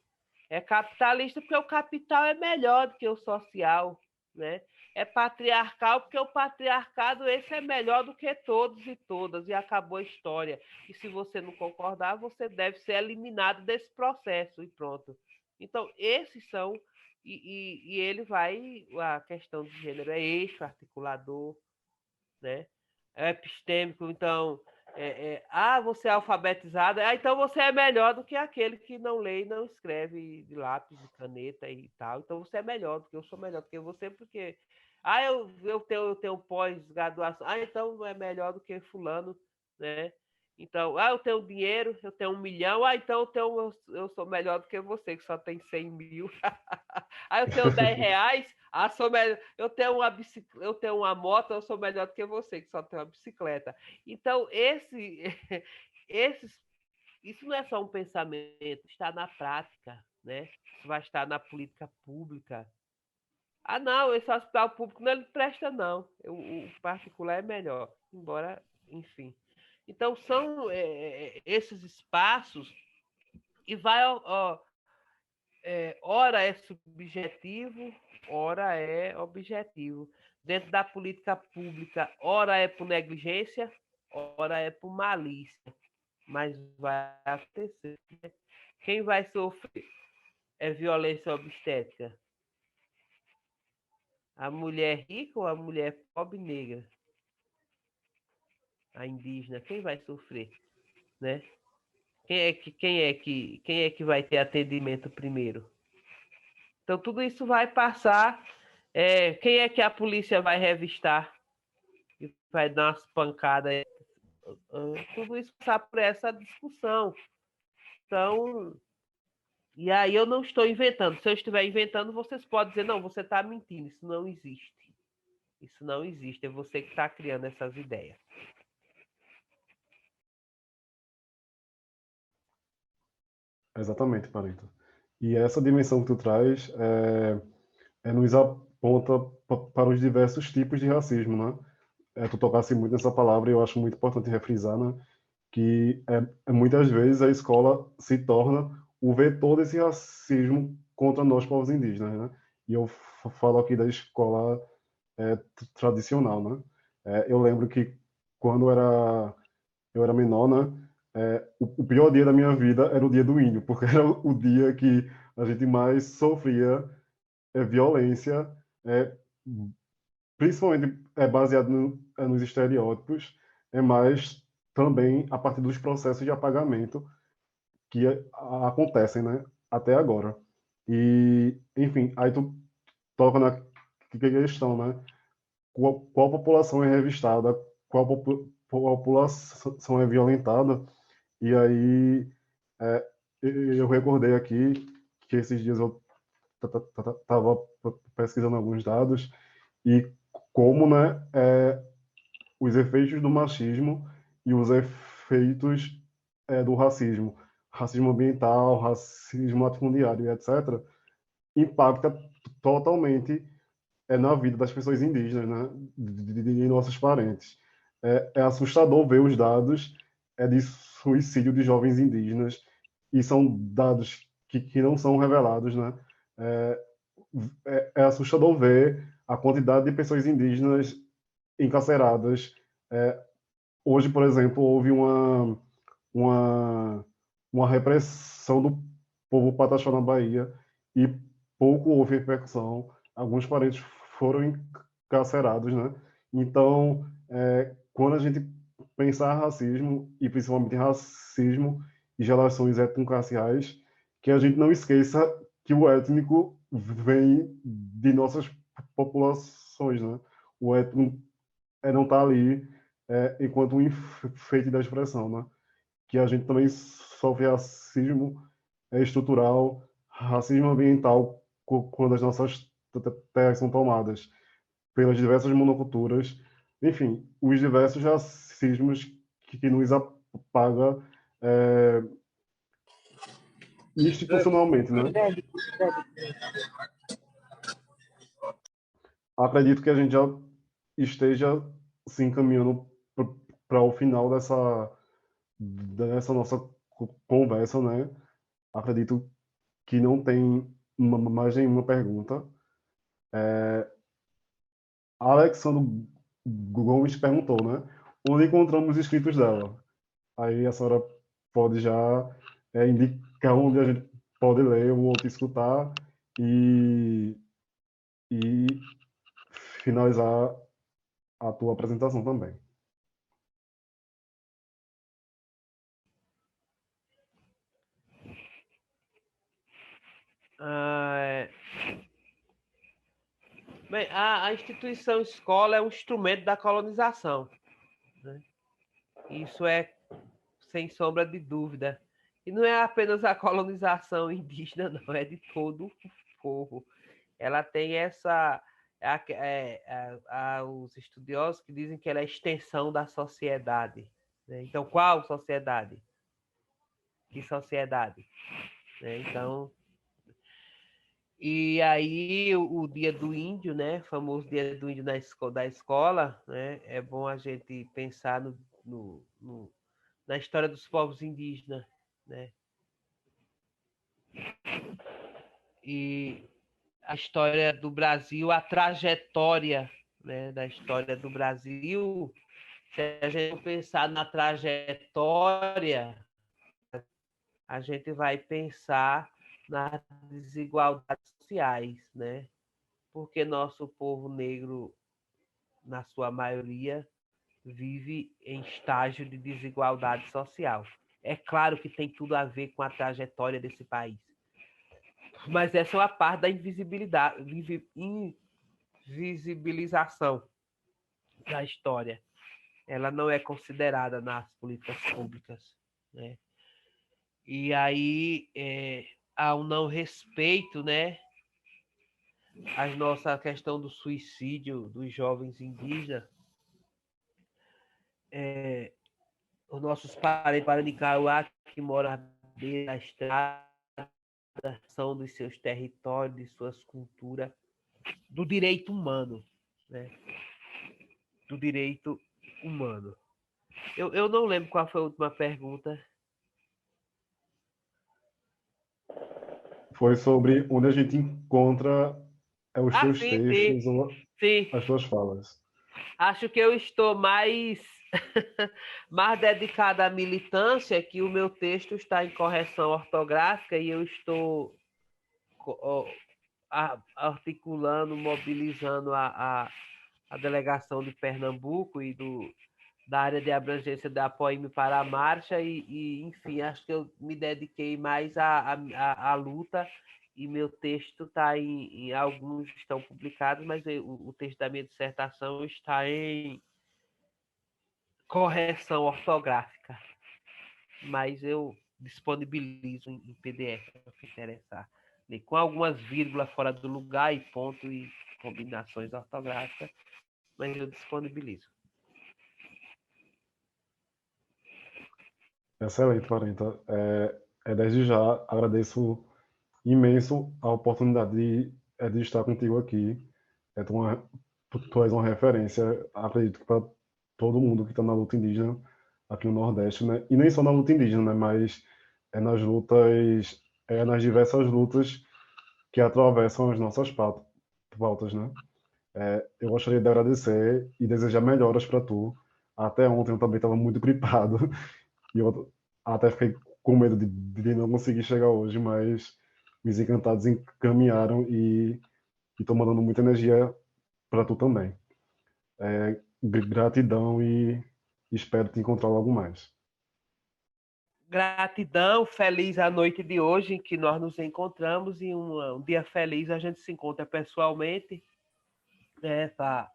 S3: É capitalista porque o capital é melhor do que o social, né? É patriarcal porque o patriarcado esse é melhor do que todos e todas, e acabou a história. E se você não concordar, você deve ser eliminado desse processo e pronto. Então, esses são e ele vai, a questão de gênero é eixo, articulador, né? É epistêmico, então, você é alfabetizado, então você é melhor do que aquele que não lê e não escreve de lápis, de caneta e tal. Então você é melhor do que eu sou melhor do que você, porque eu tenho pós-graduação, então é melhor do que fulano, né? Então, eu tenho dinheiro, eu tenho 1 milhão, então eu sou melhor do que você, que só tem 100 mil. Eu tenho 10 reais, sou melhor. Eu tenho uma moto, eu sou melhor do que você, que só tem uma bicicleta. Então, esses, isso não é só um pensamento, está na prática, né? Isso vai estar na política pública. Não, esse hospital público não presta, não. O particular é melhor, embora, enfim. Então, são esses espaços e vai, ora é subjetivo, ora é objetivo. Dentro da política pública, ora é por negligência, ora é por malícia. Mas vai acontecer. Quem vai sofrer é violência obstétrica? A mulher rica ou a mulher pobre negra? A indígena, quem vai sofrer, né? Quem é que vai ter atendimento primeiro? Então tudo isso vai passar. Quem é que a polícia vai revistar e vai dar umas pancadas? Tudo isso passar por essa discussão. Então, e aí eu não estou inventando. Se eu estiver inventando, vocês podem dizer, não, você está mentindo, isso não existe. Isso não existe, é você que está criando essas ideias.
S2: exatamente, Pareto. E essa dimensão que tu traz nos aponta para os diversos tipos de racismo, né? Tu tocasse muito nessa palavra e eu acho muito importante refrisar, né? Que muitas vezes a escola se torna o vetor desse racismo contra nós, povos indígenas, né? E eu falo aqui da escola tradicional, né? Eu lembro que quando eu era menor, né? O pior dia da minha vida era o dia do índio, porque era o dia que a gente mais sofria violência, é, principalmente baseado nos estereótipos, mas também a partir dos processos de apagamento que acontecem, né, até agora. E, enfim, aí tu toca na questão, né? Qual população é revistada, qual população é violentada. E aí eu recordei aqui que esses dias eu estava pesquisando alguns dados e como, né, os efeitos do machismo e os efeitos do racismo, racismo ambiental, racismo latifundiário, etc., impacta totalmente na vida das pessoas indígenas, né, de nossos parentes. É assustador ver os dados de suicídio de jovens indígenas, e são dados que não são revelados, né? É, é assustador ver a quantidade de pessoas indígenas encarceradas. Hoje, por exemplo, houve uma, uma repressão do povo pataxó na Bahia e pouco houve repercussão. Alguns parentes foram encarcerados, né? Então, quando a gente pensar racismo, e principalmente racismo e relações étnico-raciais, que a gente não esqueça que o étnico vem de nossas populações, né? O étnico não está ali enquanto um enfeite da expressão, né? Que a gente também sofre racismo estrutural, racismo ambiental, quando as nossas terras são tomadas pelas diversas monoculturas, enfim, os diversos racismos que nos apaga institucionalmente, né? Acredito que a gente já esteja se encaminhando para o final dessa nossa conversa, né? Acredito que não tem mais nenhuma pergunta. Alexandre Gomes perguntou, né? Onde encontramos os escritos dela? Aí a senhora pode já indicar onde a gente pode ler ou outro escutar e, e finalizar a tua apresentação também.
S3: Bem, a instituição escola é um instrumento da colonização, né? Isso é sem sombra de dúvida. E não é apenas a colonização indígena, não, é de todo o povo. Ela tem essa. Os estudiosos que dizem que ela é a extensão da sociedade, né? Então, qual sociedade? Que sociedade? Né? Então, e aí o Dia do Índio, né? O famoso Dia do Índio da escola, né? É bom a gente pensar na história dos povos indígenas, né? E a história do Brasil, a trajetória, né, da história do Brasil, se a gente pensar na trajetória, a gente vai pensar nas desigualdades sociais, né? Porque nosso povo negro, na sua maioria, vive em estágio de desigualdade social. É claro que tem tudo a ver com a trajetória desse país. Mas essa é uma parte da invisibilização da história. Ela não é considerada nas políticas públicas, né? E aí há um não respeito, né? A nossa questão do suicídio dos jovens indígenas. Os nossos parentes Paranicauá, que moram à beira da estrada, são dos seus territórios, de suas culturas, do direito humano, né? Do direito humano. Eu não lembro qual foi a última pergunta.
S2: Foi sobre onde a gente encontra os teus
S3: Sim,
S2: textos
S3: sim,
S2: ou
S3: sim.
S2: as tuas falas.
S3: Acho que eu estou mais dedicada à militância, que o meu texto está em correção ortográfica e eu estou articulando, mobilizando a delegação de Pernambuco e da área de abrangência da APOIME para a marcha enfim, acho que eu me dediquei mais à luta e meu texto está em alguns estão publicados, mas o texto da minha dissertação está em correção ortográfica, mas eu disponibilizo em PDF para quem interessar, com algumas vírgulas fora do lugar e ponto e combinações ortográficas, mas eu disponibilizo.
S2: Excelente, Parenta. Desde já agradeço imenso a oportunidade de estar contigo aqui. Tu és uma referência, acredito que para todo mundo que está na luta indígena aqui no Nordeste, né? E nem só na luta indígena, né? Mas nas lutas, nas diversas lutas que atravessam as nossas pautas, né? Eu gostaria de agradecer e desejar melhoras para tu. Até ontem eu também estava muito gripado e eu até fiquei com medo de não conseguir chegar hoje, mas os encantados encaminharam e estou mandando muita energia para tu também. Gratidão e espero te encontrar logo mais.
S3: Gratidão, feliz a noite de hoje em que nós nos encontramos e um dia feliz a gente se encontra pessoalmente. Essa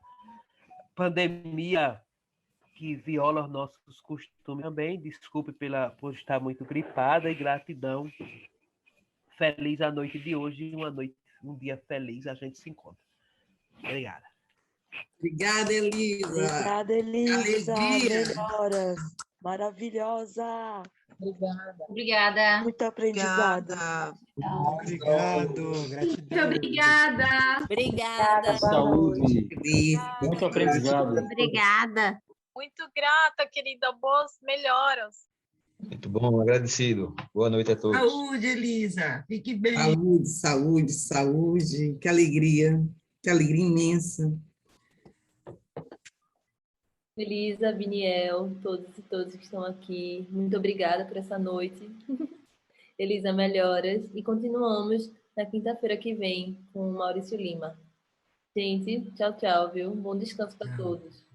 S3: pandemia que viola os nossos costumes também. Desculpe por estar muito gripada e gratidão. Feliz a noite de hoje, um dia feliz, a gente se encontra. Obrigada.
S5: Obrigada, Elisa.
S6: Obrigada, Elisa.
S5: Alegria.
S6: Melhoras. Maravilhosa.
S7: Obrigada.
S6: Muito aprendizado.
S8: Obrigado. Gratidão.
S7: Obrigada.
S9: Obrigada.
S10: Saúde.
S5: Feliz.
S10: Muito aprendizado.
S7: Obrigada.
S11: Muito grata, querida. Boas melhoras.
S10: Muito bom, agradecido. Boa noite a todos.
S5: Saúde, Elisa. Fique bem. Saúde, saúde, saúde. Que alegria imensa.
S1: Elisa, Viniel, todos e todas que estão aqui, muito obrigada por essa noite. Elisa, melhoras. E continuamos na quinta-feira que vem com o Maurício Lima. Gente, tchau, tchau, viu? Bom descanso para todos.